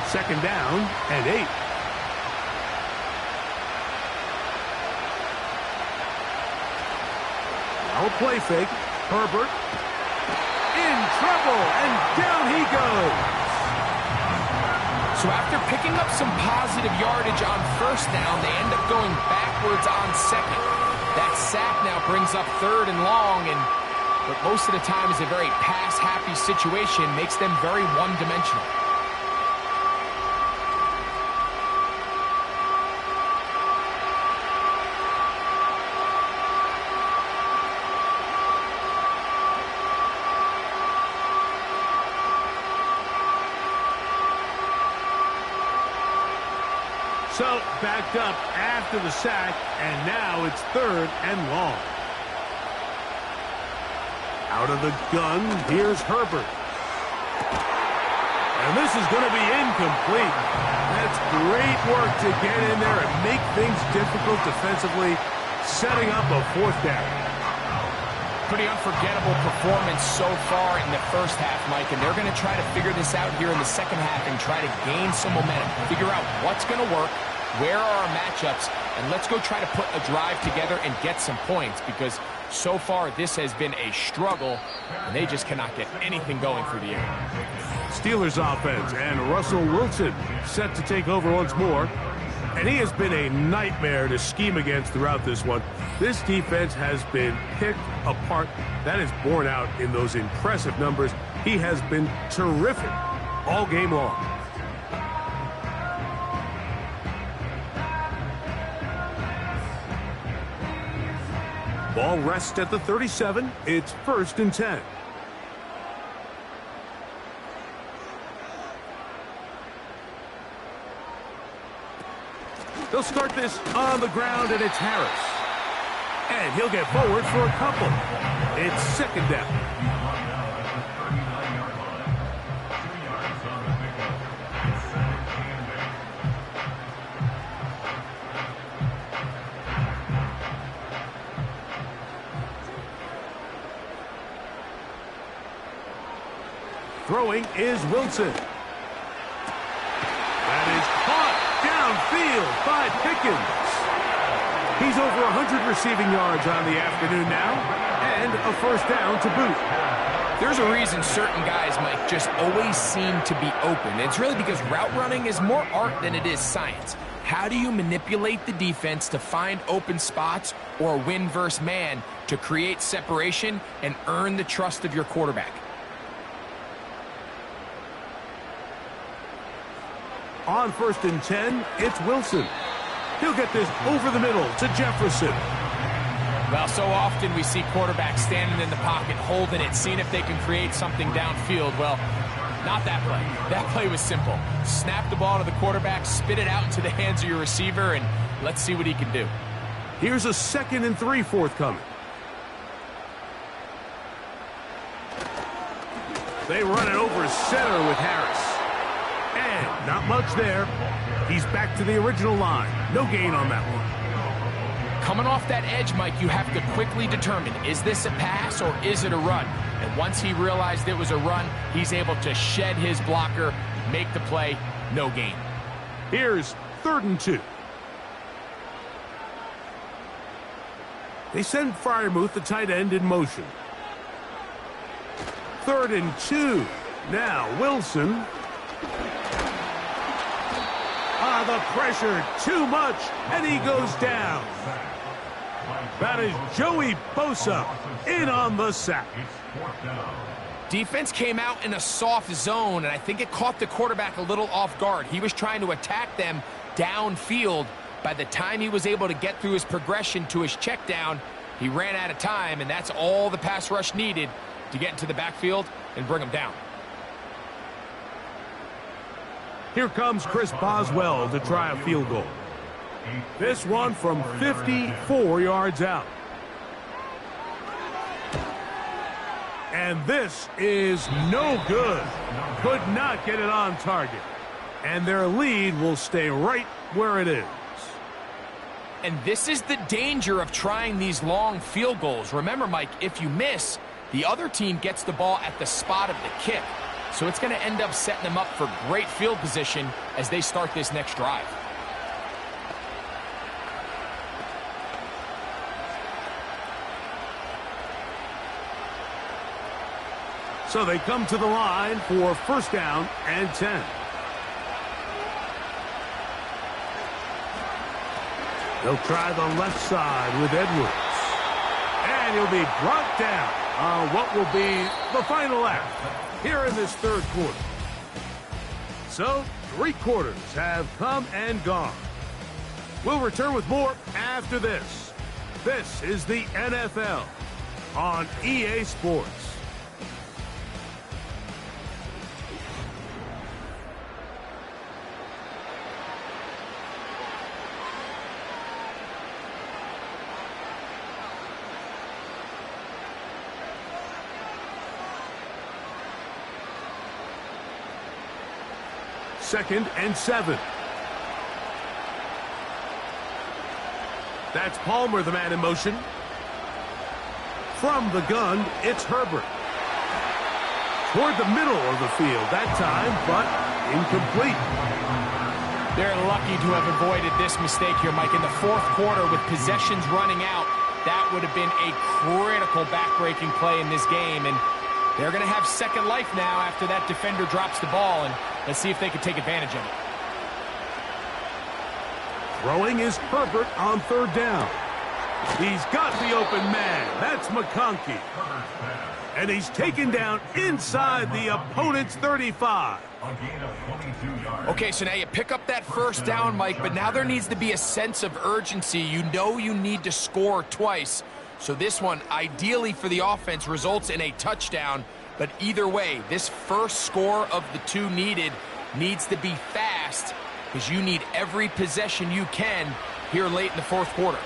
S2: Second down and 8. Now a play fake. Herbert. In trouble, and down he goes.
S3: So after picking up some positive yardage on first down, they end up going backwards on second. That sack now brings up 3rd and long, and but most of the time is a very pass-happy situation, makes them very one-dimensional.
S2: So, backed up after the sack, and now it's 3rd and long. Out of the gun, here's Herbert. And this is going to be incomplete. That's great work to get in there and make things difficult defensively, setting up a 4th down.
S3: Pretty unforgettable performance so far in the first half, Mike, and they're going to try to figure this out here in the second half and try to gain some momentum, figure out what's going to work, where are our matchups, and let's go try to put a drive together and get some points, because so far this has been a struggle, and they just cannot get anything going through the air.
S2: Steelers offense, and Russell Wilson set to take over once more. And he has been a nightmare to scheme against throughout this one. This defense has been picked apart. That is borne out in those impressive numbers. He has been terrific all game long. Ball rests at the 37. It's 1st and 10. They'll start this on the ground, and it's Harris. And he'll get forward for a couple. It's 2nd down. Throwing is Wilson. That is caught downfield by Pickens. He's over 100 receiving yards on the afternoon now, and a 1st down to boot.
S3: There's a reason certain guys, Mike, just always seem to be open. It's really because route running is more art than it is science. How do you manipulate the defense to find open spots or win versus man to create separation and earn the trust of your quarterback?
S2: On 1st and 10, it's Wilson. He'll get this over the middle to Jefferson.
S3: Well, so often we see quarterbacks standing in the pocket, holding it, seeing if they can create something downfield. Well, not that play. That play was simple. Snap the ball to the quarterback, spit it out into the hands of your receiver, and let's see what he can do.
S2: Here's a 2nd and 3 forthcoming. They run it over center with Harris. And not much there. He's back to the original line. No gain on that one.
S3: Coming off that edge, Mike, you have to quickly determine, is this a pass or is it a run? And once he realized it was a run, he's able to shed his blocker, make the play, no gain.
S2: Here's 3rd and 2. They send Freiermuth, the tight end, in motion. 3rd and 2. Now Wilson. The pressure, too much, and he goes down. That is Joey Bosa in on the sack.
S3: Defense came out in a soft zone, and I think it caught the quarterback a little off guard. He was trying to attack them downfield. By the time he was able to get through his progression to his check down, he ran out of time, and that's all the pass rush needed to get into the backfield and bring him down.
S2: Here comes Chris Boswell to try a field goal. This one from 54 yards out. And this is no good. Could not get it on target. And their lead will stay right where it is.
S3: And this is the danger of trying these long field goals. Remember, Mike, if you miss, the other team gets the ball at the spot of the kick. So it's going to end up setting them up for great field position as they start this next drive.
S2: So they come to the line for 1st down and 10. They'll try the left side with Edwards. And he'll be brought down. what will be the final act here in this third quarter. So, 3 quarters have come and gone. We'll return with more after this. This is the NFL on EA Sports. Second and 7. That's Palmer, the man in motion. From the gun, it's Herbert. Toward the middle of the field that time, but incomplete.
S3: They're lucky to have avoided this mistake here, Mike. In the fourth quarter, with possessions running out, that would have been a critical back-breaking play in this game. And they're going to have second life now after that defender drops the ball. And let's see if they can take advantage of it.
S2: Throwing is Herbert on third down. He's got the open man. That's McConkey. And he's taken down inside the opponent's 35.
S3: Okay, so now you pick up that first down, Mike, but now there needs to be a sense of urgency. You know you need to score twice. So this one, ideally for the offense, results in a touchdown. But either way, this first score of the 2 needed needs to be fast, because you need every possession you can here late in the fourth quarter.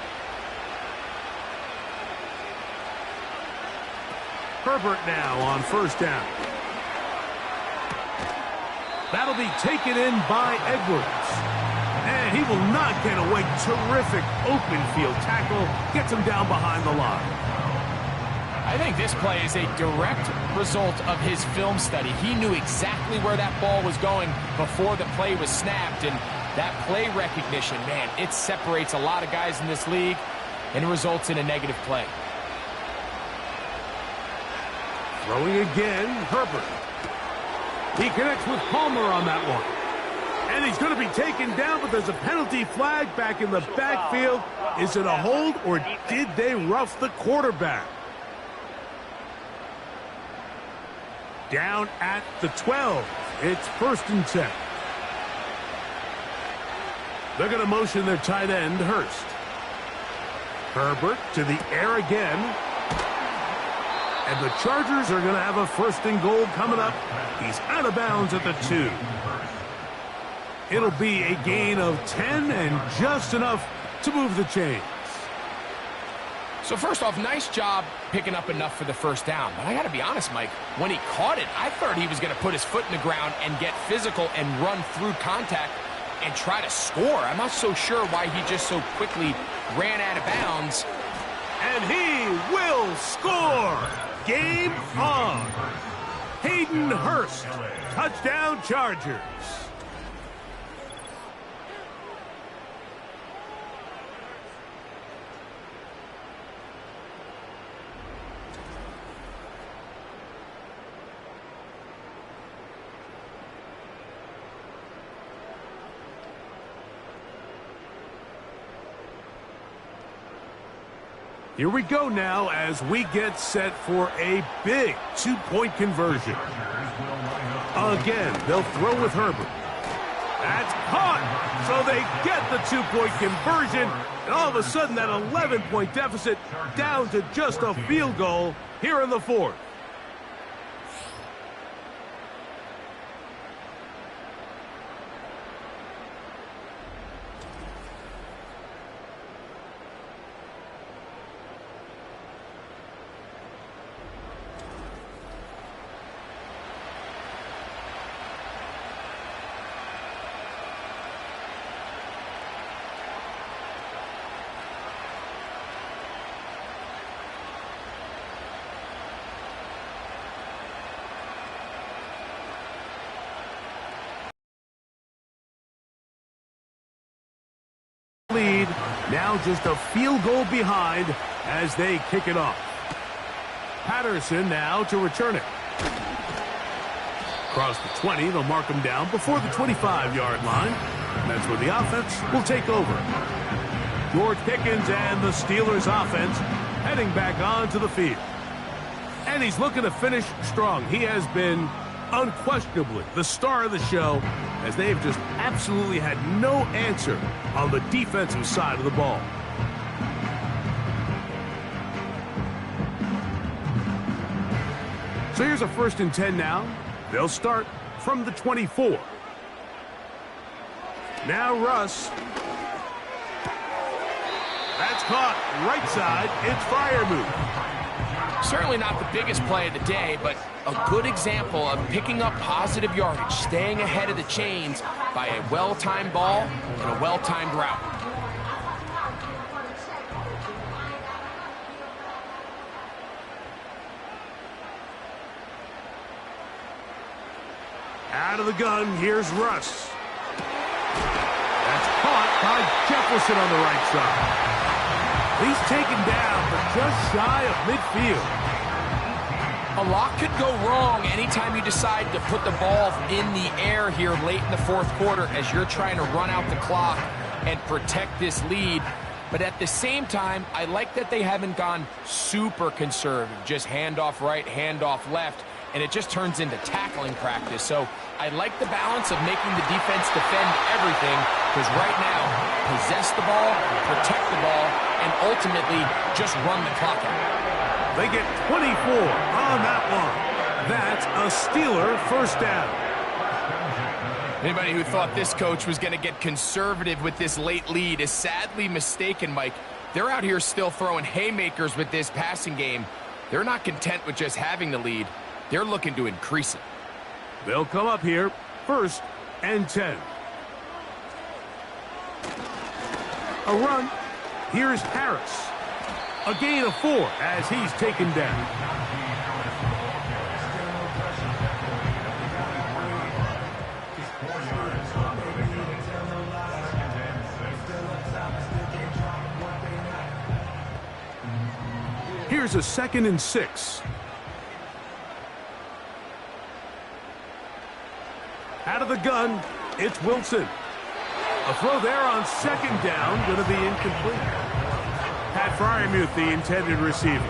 S2: Herbert now on first down. That'll be taken in by Edwards. And he will not get away. Terrific open field tackle. Gets him down behind the line.
S3: I think this play is a direct result of his film study. He knew exactly where that ball was going before the play was snapped. And that play recognition, man, it separates a lot of guys in this league, and it results in a negative play.
S2: Throwing again, Herbert. He connects with Palmer on that one. And he's going to be taken down, but there's a penalty flag back in the backfield. Is it a hold, or did they rough the quarterback? Down at the 12. It's first and 10. They're going to motion their tight end, Hurst. Herbert to the air again. And the Chargers are going to have a first and goal coming up. He's out of bounds at the 2. It'll be a gain of 10 and just enough to move the chains.
S3: So first off, nice job picking up enough for the first down. But I got to be honest, Mike, when he caught it, I thought he was going to put his foot in the ground and get physical and run through contact and try to score. I'm not so sure why he just so quickly ran out of bounds.
S2: And he will score! Game on! Hayden Hurst, touchdown Chargers. Here we go now as we get set for a big 2-point conversion. Again, they'll throw with Herbert. That's caught! So they get the 2-point conversion, and all of a sudden that 11-point deficit down to just a field goal here in the fourth. Lead, now just a field goal behind as they kick it off. Patterson now to return it. Across the 20, they'll mark him down before the 25-yard line. And that's where the offense will take over. George Pickens and the Steelers offense heading back onto the field. And he's looking to finish strong. He has been unquestionably the star of the show, as they have just absolutely had no answer on the defensive side of the ball. So here's a 1st and 10 now. They'll start from the 24. Now Russ. That's caught right side. It's Freiermuth.
S3: Certainly not the biggest play of the day, but a good example of picking up positive yardage, staying ahead of the chains by a well-timed ball and a well-timed route.
S2: Out of the gun, here's Russ. That's caught by Jefferson on the right side. He's taken down, but just shy of midfield.
S3: A lot could go wrong anytime you decide to put the ball in the air here late in the 4th quarter as you're trying to run out the clock and protect this lead. But at the same time, I like that they haven't gone super conservative, just handoff right, handoff left, and it just turns into tackling practice. So I like the balance of making the defense defend everything, because right now, possess the ball, protect the ball, and ultimately just run the clock out.
S2: They get 24 on that one. That's a Steeler 1st down.
S3: Anybody who thought this coach was going to get conservative with this late lead is sadly mistaken, Mike. They're out here still throwing haymakers with this passing game. They're not content with just having the lead. They're looking to increase it.
S2: They'll come up here, 1st and 10. A run. Here's Harris. A gain of 4 as he's taken down. Here's a 2nd and 6. Out of the gun, it's Wilson. A throw there on 2nd down, going to be incomplete. Pat Freiermuth, the intended receiver.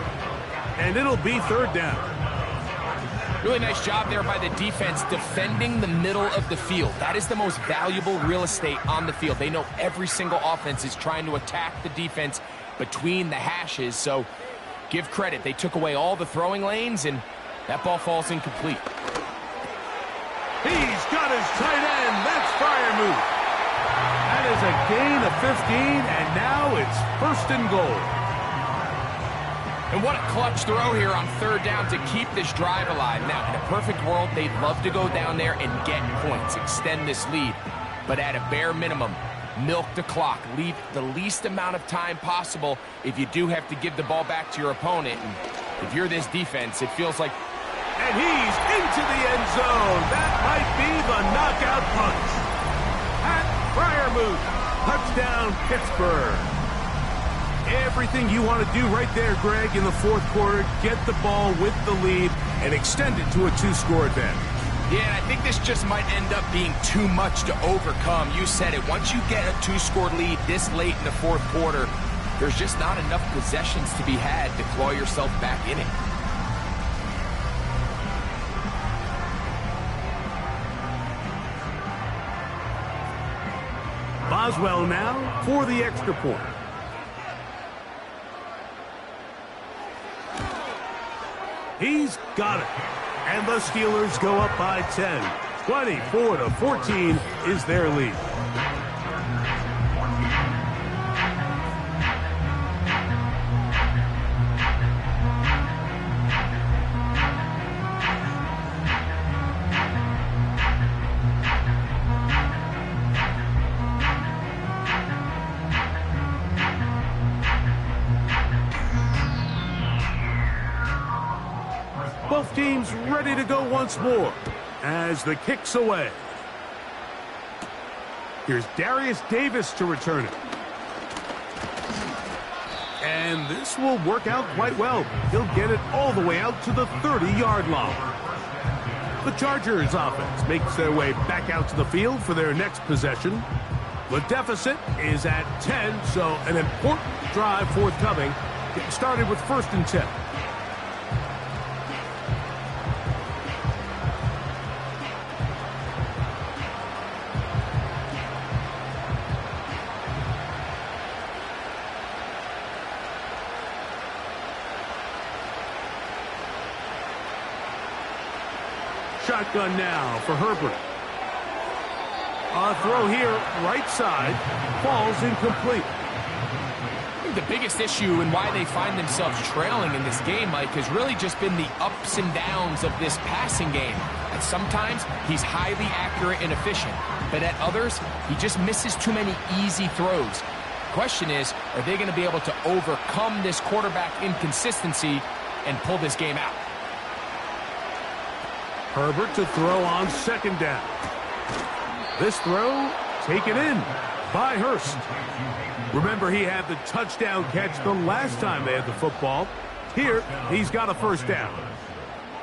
S2: And it'll be 3rd down.
S3: Really nice job there by the defense defending the middle of the field. That is the most valuable real estate on the field. They know every single offense is trying to attack the defense between the hashes. So give credit. They took away all the throwing lanes, and that ball falls incomplete.
S2: He's got his tight end. That's Freiermuth. That is a gain of 15, and now it's 1st and goal.
S3: And what a clutch throw here on 3rd down to keep this drive alive. Now, in a perfect world, they'd love to go down there and get points, extend this lead. But at a bare minimum, milk the clock, leave the least amount of time possible if you do have to give the ball back to your opponent. And if you're this defense, it feels like...
S2: And he's into the end zone. That might be the knockout punch. Pat Freiermuth, touchdown Pittsburgh. Everything you want to do right there, Greg, in the 4th quarter, get the ball with the lead and extend it to a 2-score advantage.
S3: Yeah, and I think this just might end up being too much to overcome. You said it. Once you get a 2-score lead this late in the 4th quarter, there's just not enough possessions to be had to claw yourself back in it.
S2: Boswell now for the extra point. He's got it. And the Steelers go up by 10. 24-14 is their lead. Both teams ready to go once more as the kick's away. Here's Darius Davis to return it. And this will work out quite well. He'll get it all the way out to the 30-yard line. The Chargers offense makes their way back out to the field for their next possession. The deficit is at 10, so an important drive forthcoming. Getting started with 1st and 10. shotgun now for Herbert. A throw here, right side, falls incomplete.
S3: I think the biggest issue and why they find themselves trailing in this game, Mike, has really just been the ups and downs of this passing game. And sometimes he's highly accurate and efficient, but at others, he just misses too many easy throws. The question is, are they going to be able to overcome this quarterback inconsistency and pull this game out?
S2: Herbert to throw on second down. This throw taken in by Hurst. Remember, he had the touchdown catch the last time they had the football. Here, he's got a first down.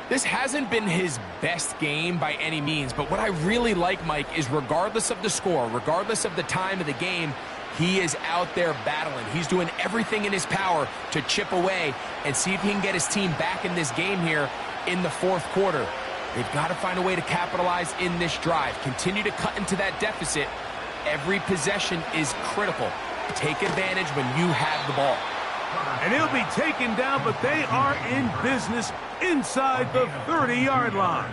S3: This hasn't been his best game by any means, but what I really like, Mike, is regardless of the score, regardless of the time of the game, he is out there battling. He's doing everything in his power to chip away and see if he can get his team back in this game here in the fourth quarter. They've got to find a way to capitalize in this drive. Continue to cut into that deficit. Every possession is critical. Take advantage when you have the ball.
S2: And he'll be taken down, but they are in business inside the 30-yard line.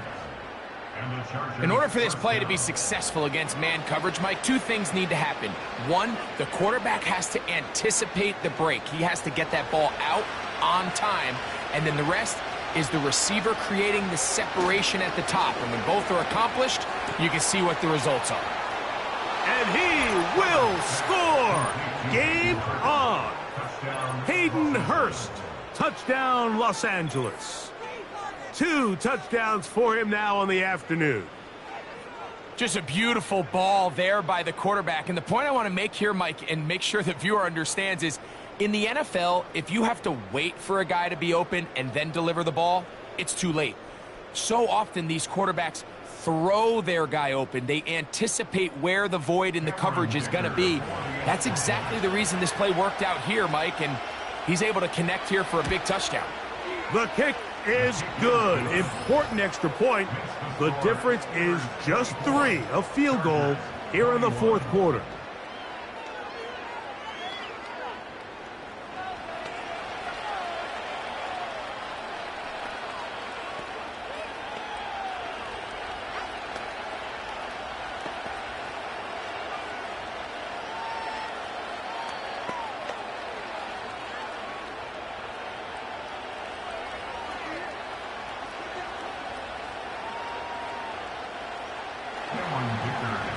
S3: In order for this play to be successful against man coverage, Mike, two things need to happen. One, the quarterback has to anticipate the break. He has to get that ball out on time. And then the rest is the receiver creating the separation at the top. And when both are accomplished, you can see what the results are.
S2: And he will score! Game on! Hayden Hurst, touchdown Los Angeles. 2 touchdowns for him now on the afternoon.
S3: Just a beautiful ball there by the quarterback. And the point I want to make here, Mike, and make sure the viewer understands is, in the NFL, if you have to wait for a guy to be open and then deliver the ball, it's too late. So often these quarterbacks throw their guy open. They anticipate where the void in the coverage is going to be. That's exactly the reason this play worked out here, Mike, and he's able to connect here for a big touchdown.
S2: The kick is good. Important extra point. The difference is just 3, a field goal here in the fourth quarter.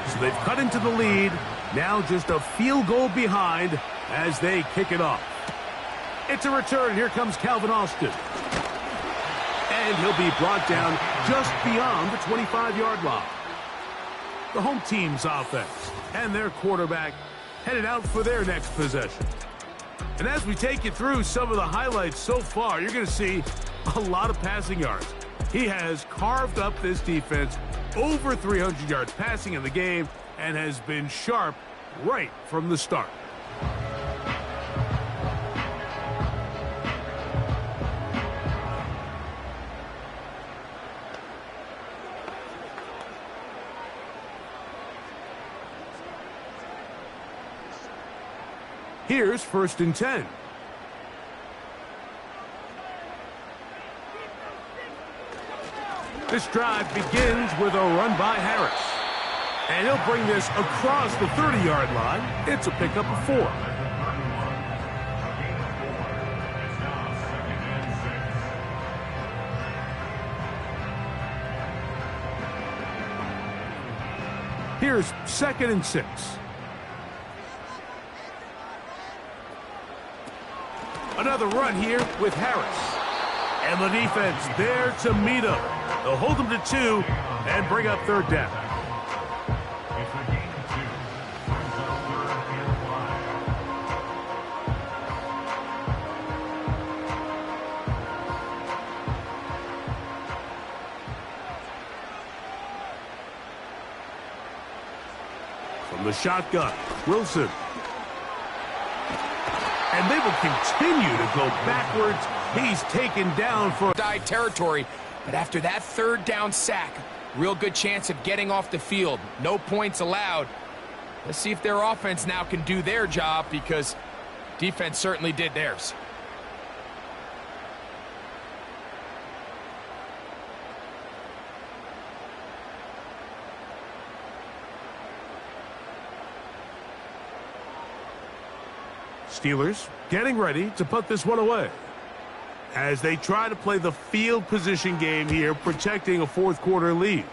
S2: So they've cut into the lead. Now just a field goal behind as they kick it off. It's a return. Here comes Calvin Austin. And he'll be brought down just beyond the 25-yard line. The home team's offense and their quarterback headed out for their next possession. And as we take you through some of the highlights so far, you're going to see a lot of passing yards. He has carved up this defense, over 300 yards passing in the game, and has been sharp right from the start. Here's 1st and 10. This drive begins with a run by Harris. And he'll bring this across the 30-yard line. It's a pickup of 4. Here's 2nd and 6. Another run here with Harris. And the defense there to meet him. They'll hold him to 2 and bring up 3rd down. From the shotgun, Wilson. And they will continue to go backwards. He's taken down for
S3: Side territory, but after that 3rd down sack, real good chance of getting off the field. No points allowed. Let's see if their offense now can do their job, because defense certainly did theirs.
S2: Steelers getting ready to put this one away as they try to play the field position game here, protecting a fourth quarter lead.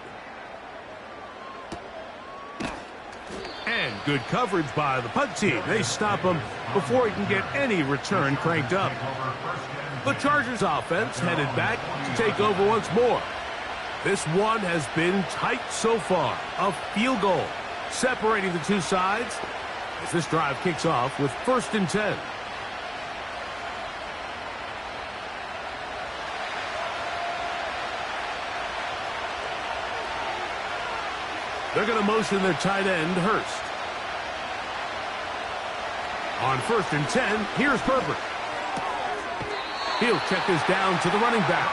S2: And good coverage by the punt team. They stop him before he can get any return cranked up. The Chargers offense headed back to take over once more. This one has been tight so far. A field goal separating the two sides as this drive kicks off with 1st and 10. They're going to motion their tight end, Hurst. On 1st and 10, here's Herbert. He'll check this down to the running back.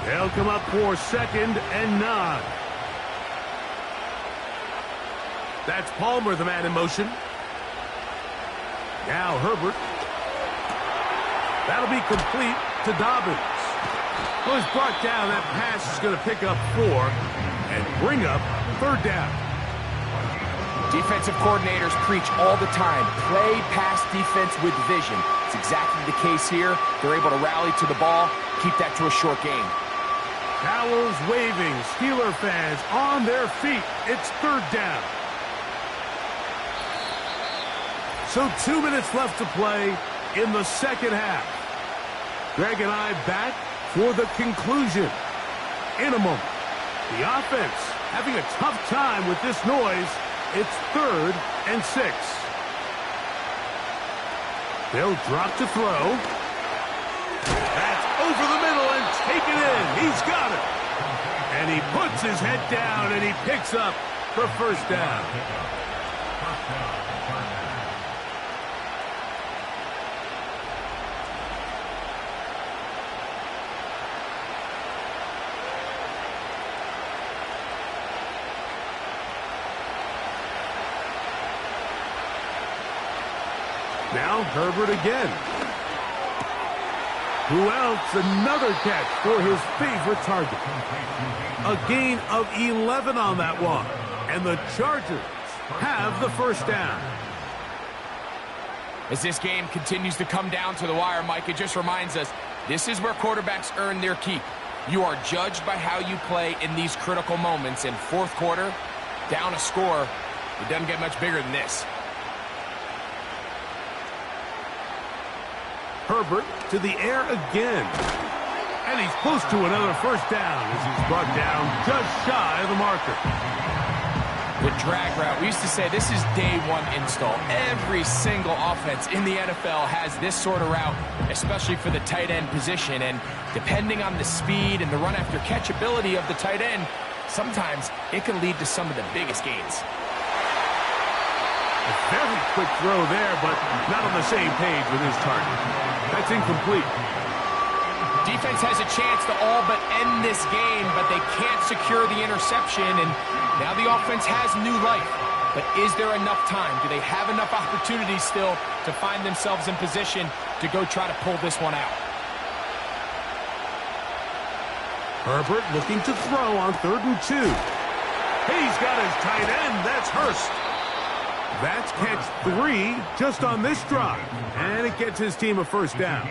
S2: They'll come up for 2nd and 9. That's Palmer, the man in motion. Now Herbert. That'll be complete to Dobbins. Well, he's brought down. That pass is going to pick up 4 and bring up 3rd down.
S3: Defensive coordinators preach all the time, play pass defense with vision. It's exactly the case here. They're able to rally to the ball, keep that to a short game.
S2: Towels waving, Steeler fans on their feet. It's 3rd down. So 2 minutes left to play in the second half. Greg and I back for the conclusion in a moment. The offense having a tough time with this noise. It's 3rd and 6. They'll drop to throw. That's over the middle and taken in. He's got it. And he puts his head down and he picks up the 1st down. Now Herbert again. Who else? Another catch for his favorite target. A gain of 11 on that one. And the Chargers have the 1st down.
S3: As this game continues to come down to the wire, Mike, it just reminds us, this is where quarterbacks earn their keep. You are judged by how you play in these critical moments. In 4th quarter, down a score, it doesn't get much bigger than this.
S2: Herbert to the air again. And he's close to another 1st down as he's brought down just shy of the marker.
S3: The drag route. We used to say this is day 1 install. Every single offense in the NFL has this sort of route, especially for the tight end position. And depending on the speed and the run after catch ability of the tight end, sometimes it can lead to some of the biggest gains.
S2: A very quick throw there, but not on the same page with his target. That's incomplete.
S3: Defense has a chance to all but end this game, but they can't secure the interception, and now the offense has new life. But is there enough time? Do they have enough opportunities still to find themselves in position to go try to pull this one out?
S2: Herbert looking to throw on 3rd and 2. He's got his tight end. That's Hurst. That's catch 3 just on this drive. And it gets his team a 1st down.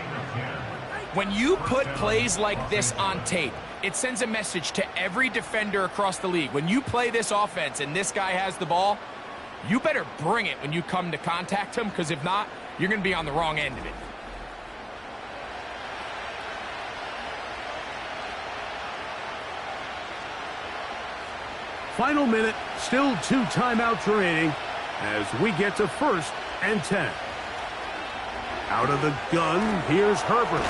S3: When you put plays like this on tape, it sends a message to every defender across the league. When you play this offense and this guy has the ball, you better bring it when you come to contact him, because if not, you're going to be on the wrong end of it.
S2: Final minute, still 2 timeouts remaining as we get to 1st and 10. Out of the gun, here's Herbert.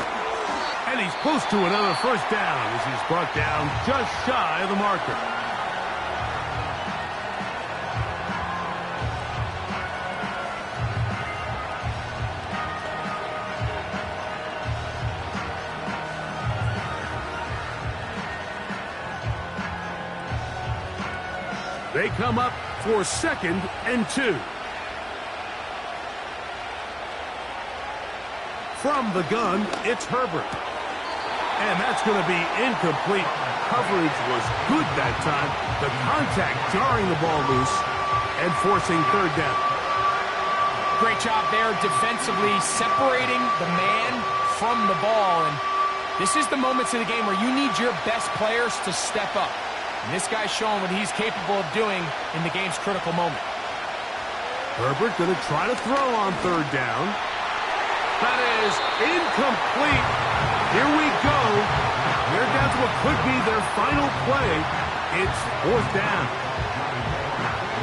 S2: And he's close to another 1st down as he's brought down just shy of the marker. They come up for 2nd and 2. From the gun, it's Herbert. And that's going to be incomplete. Coverage was good that time. The contact jarring the ball loose and forcing third down.
S3: Great job there defensively, separating the man from the ball. And this is the moments in the game where you need your best players to step up. And this guy's showing what he's capable of doing in the game's critical moment.
S2: Herbert going to try to throw on third down. That is incomplete. Here we go. They're down to what could be their final play. It's fourth down.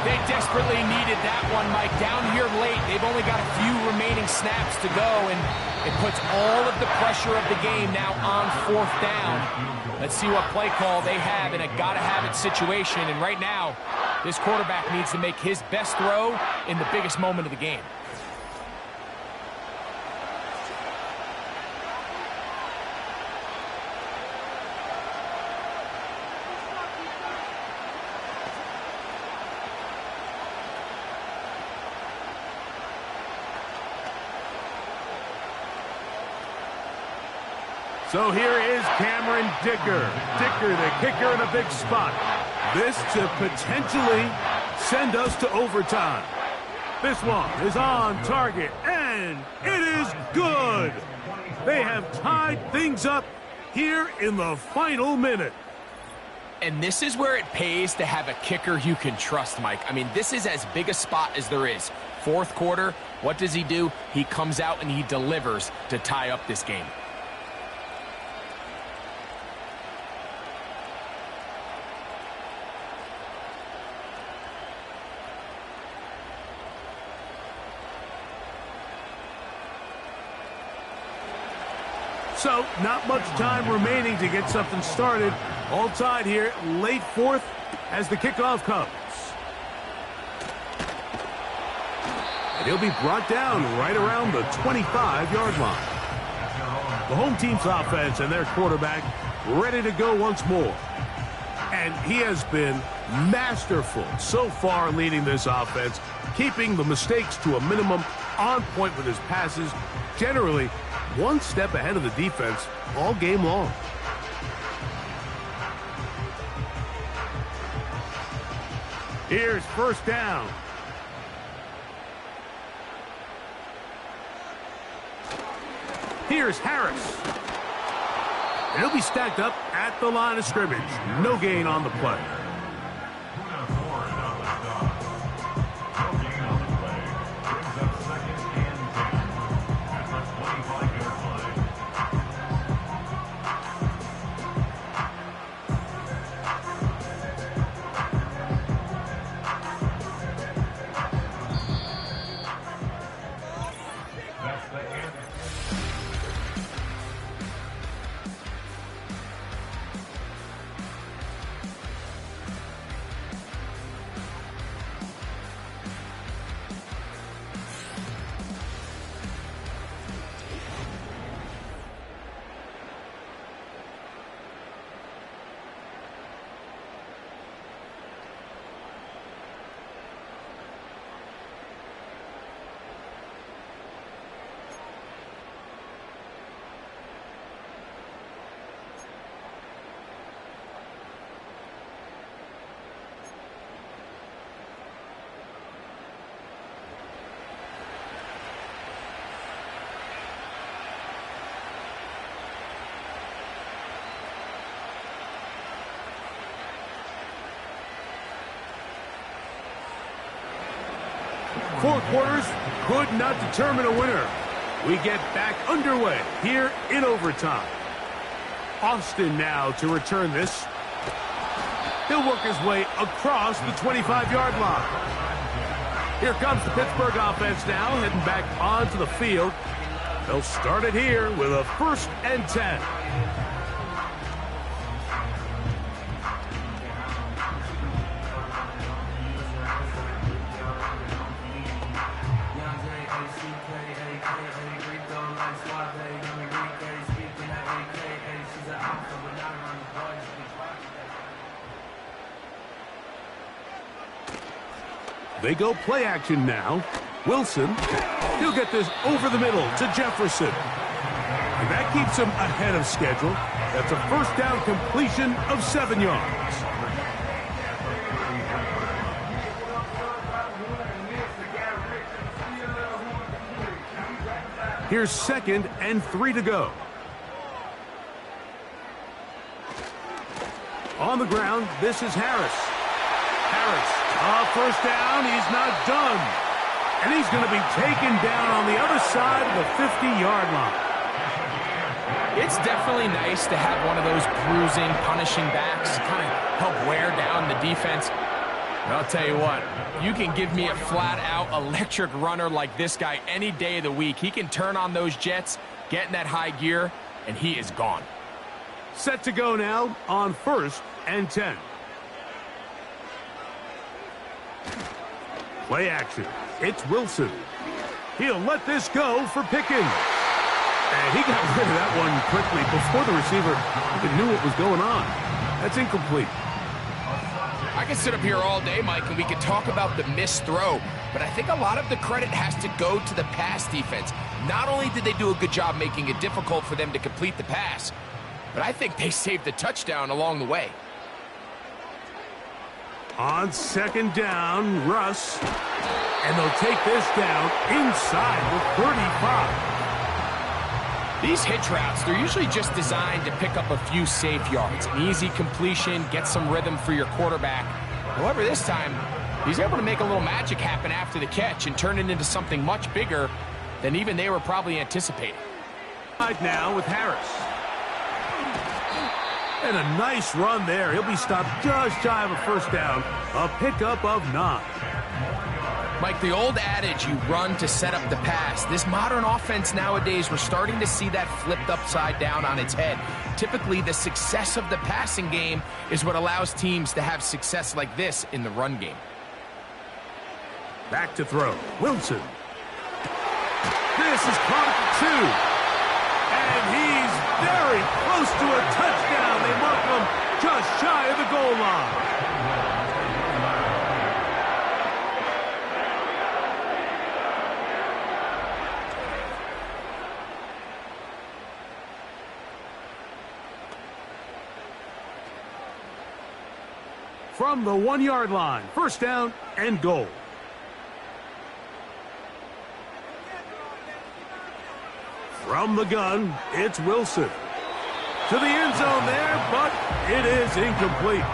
S3: They desperately needed that one, Mike. Down here late, they've only got a few remaining snaps to go, and it puts all of the pressure of the game now on fourth down. Let's see what play call they have in a gotta-have-it situation, and right now, this quarterback needs to make his best throw in the biggest moment of the game.
S2: So here is Cameron Dicker. Dicker, the kicker, in a big spot. This to potentially send us to overtime. This one is on target, and it is good. They have tied things up here in the final minute.
S3: And this is where it pays to have a kicker you can trust, Mike. I mean, this is as big a spot as there is. Fourth quarter, what does he do? He comes out and he delivers to tie up this game.
S2: So, not much time remaining to get something started. All tied here, late fourth, as the kickoff comes. And he'll be brought down right around the 25-yard line. The home team's offense and their quarterback ready to go once more. And he has been masterful so far leading this offense, keeping the mistakes to a minimum, on point with his passes, generally one step ahead of the defense all game long. Here's first down. Here's Harris. And he'll be stacked up at the line of scrimmage. No gain on the play. Four quarters could not determine a winner. We get back underway here in overtime. Austin now to return this. He'll work his way across the 25-yard line. Here comes the Pittsburgh offense now, heading back onto the field. They'll start it here with a 1st and 10. They go play action now. Wilson, he'll get this over the middle to Jefferson. And that keeps him ahead of schedule. That's a first down completion of 7 yards. Here's 2nd and 3 to go. On the ground, this is Harris. First down, he's not done. And he's going to be taken down on the other side of the 50-yard line.
S3: It's definitely nice to have one of those bruising, punishing backs to kind of help wear down the defense. And I'll tell you what, you can give me a flat-out electric runner like this guy any day of the week. He can turn on those jets, get in that high gear, and he is gone.
S2: Set to go now on 1st and 10. Play action. It's Wilson. He'll let this go for Pickens. And he got rid of that one quickly before the receiver even knew what was going on. That's incomplete.
S3: I can sit up here all day, Mike, and we can talk about the missed throw, but I think a lot of the credit has to go to the pass defense. Not only did they do a good job making it difficult for them to complete the pass, but I think they saved the touchdown along the way.
S2: On 2nd down, Russ. And they'll take this down inside the 35.
S3: These hitch routes, they're usually just designed to pick up a few safe yards. An easy completion, get some rhythm for your quarterback. However, this time, he's able to make a little magic happen after the catch and turn it into something much bigger than even they were probably anticipating.
S2: Right now with Harris. And a nice run there. He'll be stopped just shy of a first down. A pickup of 9.
S3: Mike, the old adage, you run to set up the pass. This modern offense nowadays, we're starting to see that flipped upside down on its head. Typically, the success of the passing game is what allows teams to have success like this in the run game.
S2: Back to throw. Wilson. This is caught 2. And he's very close to a touchdown. They mark him just shy of the goal line. From the 1-yard line, first down and goal. From the gun, it's Wilson. To the end zone there, but it is incomplete.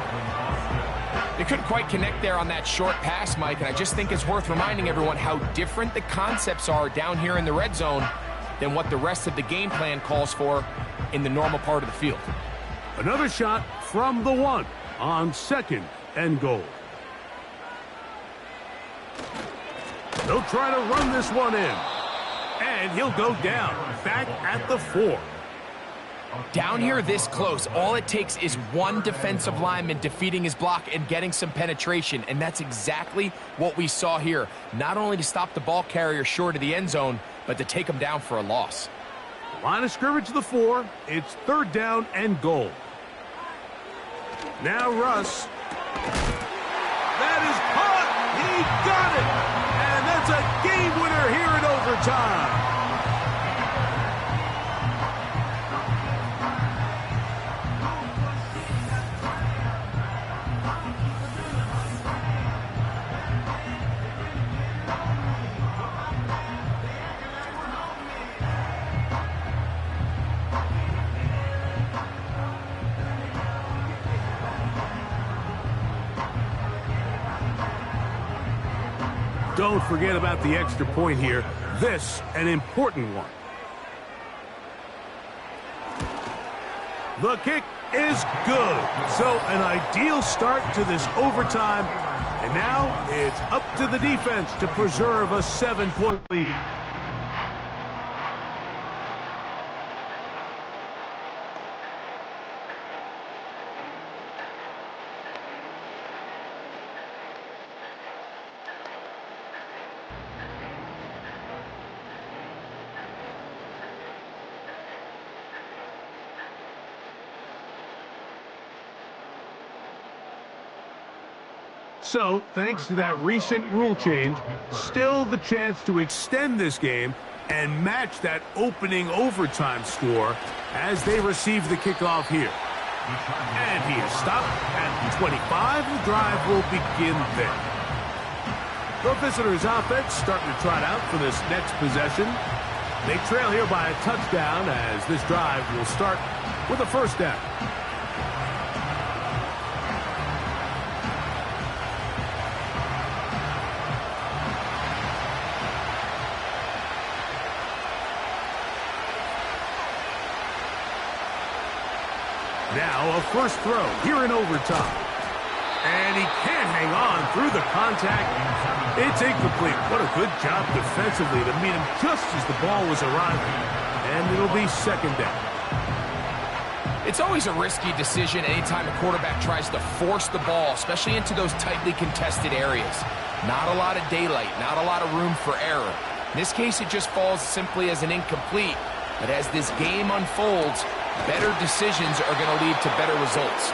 S3: They couldn't quite connect there on that short pass, Mike, and I just think it's worth reminding everyone how different the concepts are down here in the red zone than what the rest of the game plan calls for in the normal part of the field.
S2: Another shot from the 1 on 2nd and goal. They'll try to run this one in. And he'll go down, back at the 4.
S3: Down here this close, all it takes is one defensive lineman defeating his block and getting some penetration, and that's exactly what we saw here. Not only to stop the ball carrier short of the end zone, but to take him down for a loss.
S2: Line of scrimmage to the 4. It's 3rd down and goal. Now Russ. That is caught. He got it. And that's a game winner here in overtime. Don't forget about the extra point here. This, an important one. The kick is good. So an ideal start to this overtime. And now it's up to the defense to preserve a 7-point lead. So, thanks to that recent rule change, still the chance to extend this game and match that opening overtime score as they receive the kickoff here. And he is stopped at 25. The drive will begin there. The visitors' offense starting to trot out for this next possession. They trail here by a touchdown as this drive will start with a first down. Now a first throw here in overtime. And he can't hang on through the contact. It's incomplete. What a good job defensively to meet him just as the ball was arriving. And it'll be second down.
S3: It's always a risky decision anytime a quarterback tries to force the ball, especially into those tightly contested areas. Not a lot of daylight, not a lot of room for error. In this case, it just falls simply as an incomplete. But as this game unfolds, better decisions are going to lead to better results.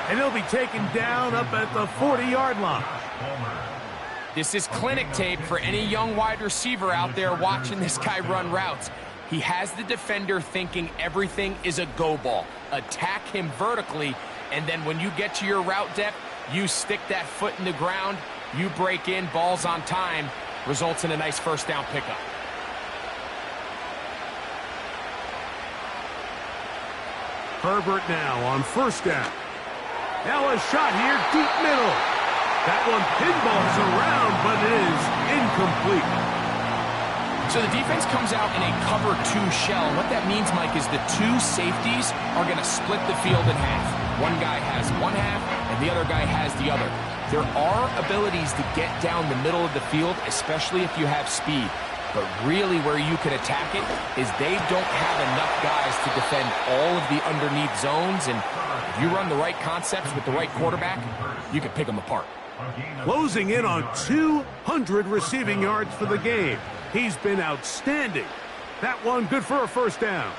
S2: And he'll be taken down up at the 40-yard line.
S3: This is clinic tape for any young wide receiver out there watching this guy run routes. He has the defender thinking everything is a go ball. Attack him vertically, and then when you get to your route depth, you stick that foot in the ground, you break in, ball's on time, results in a nice first down pickup.
S2: Herbert now on first down. Now a shot here, deep middle. That one pinballs around, but it is incomplete.
S3: So the defense comes out in a cover 2 shell. What that means, Mike, is the 2 safeties are going to split the field in half. One guy has one half, and the other guy has the other. There are abilities to get down the middle of the field, especially if you have speed. But really where you can attack it is they don't have enough guys to defend all of the underneath zones. And if you run the right concepts with the right quarterback, you can pick them apart.
S2: Closing in on 200 receiving yards for the game. He's been outstanding. That one good for a first down.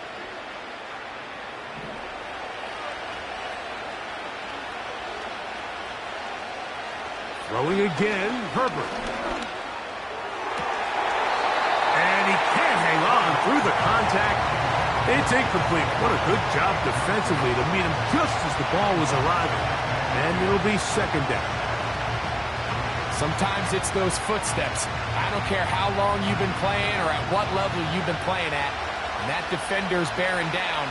S2: Throwing again, Herbert. And he can't hang on through the contact. It's incomplete. What a good job defensively to meet him just as the ball was arriving. And it'll be second down.
S3: Sometimes it's those footsteps. I don't care how long you've been playing or at what level you've been playing at. When that defender's bearing down,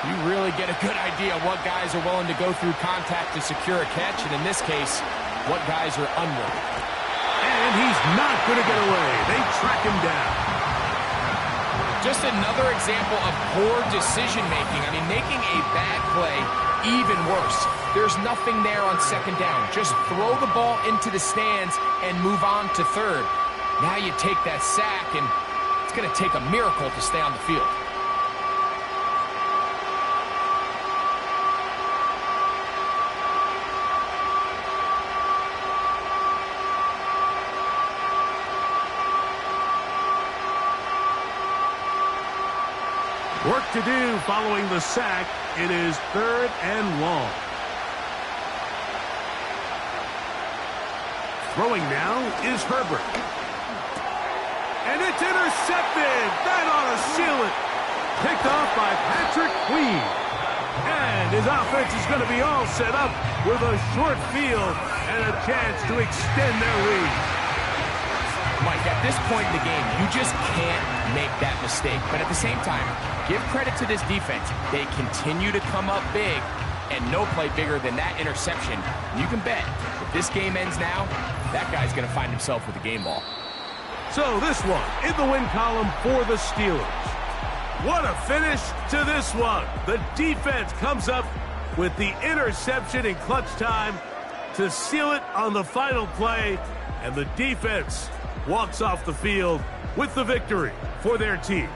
S3: you really get a good idea of what guys are willing to go through contact to secure a catch, and in this case, what guys are unwilling.
S2: And he's not going to get away. They track him down.
S3: Just another example of poor decision-making. I mean, making a bad play even worse. There's nothing there on second down. Just throw the ball into the stands and move on to third. Now you take that sack, and it's going to take a miracle to stay on the field.
S2: Work to do following the sack. It is third and long. Throwing now is Herbert. And it's intercepted. That ought to seal it. Picked off by Patrick Queen. And his offense is going to be all set up with a short field and a chance to extend their lead.
S3: Mike, at this point in the game, you just can't make that mistake. But at the same time, give credit to this defense. They continue to come up big, and no play bigger than that interception. You can bet, if this game ends now, that guy's going to find himself with a game ball.
S2: So this one in the win column for the Steelers. What a finish to this one. The defense comes up with the interception in clutch time to seal it on the final play, and the defense walks off the field with the victory for their team.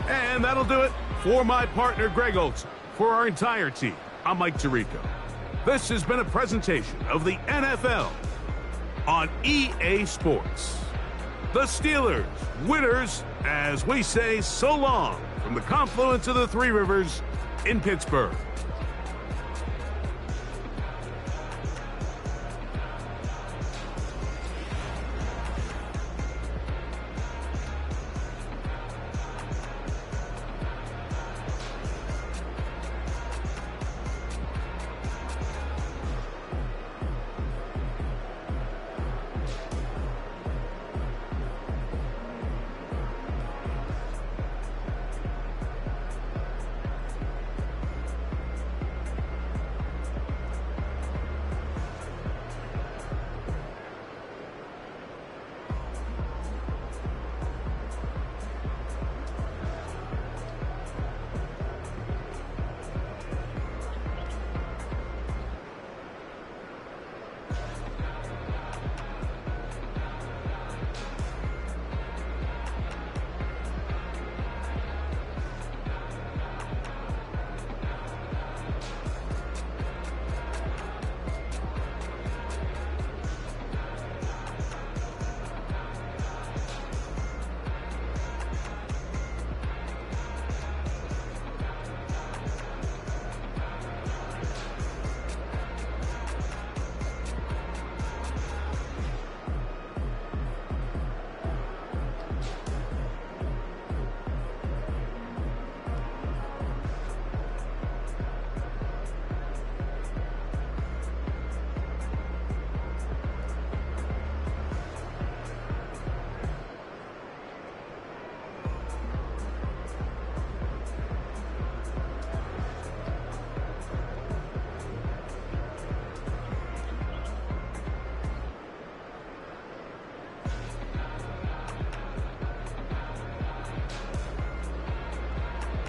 S2: And that'll do it for my partner, Greg Olson. For our entire team, I'm Mike Tirico. This has been a presentation of the NFL on EA Sports. The Steelers, winners, as we say so long from the confluence of the Three Rivers in Pittsburgh.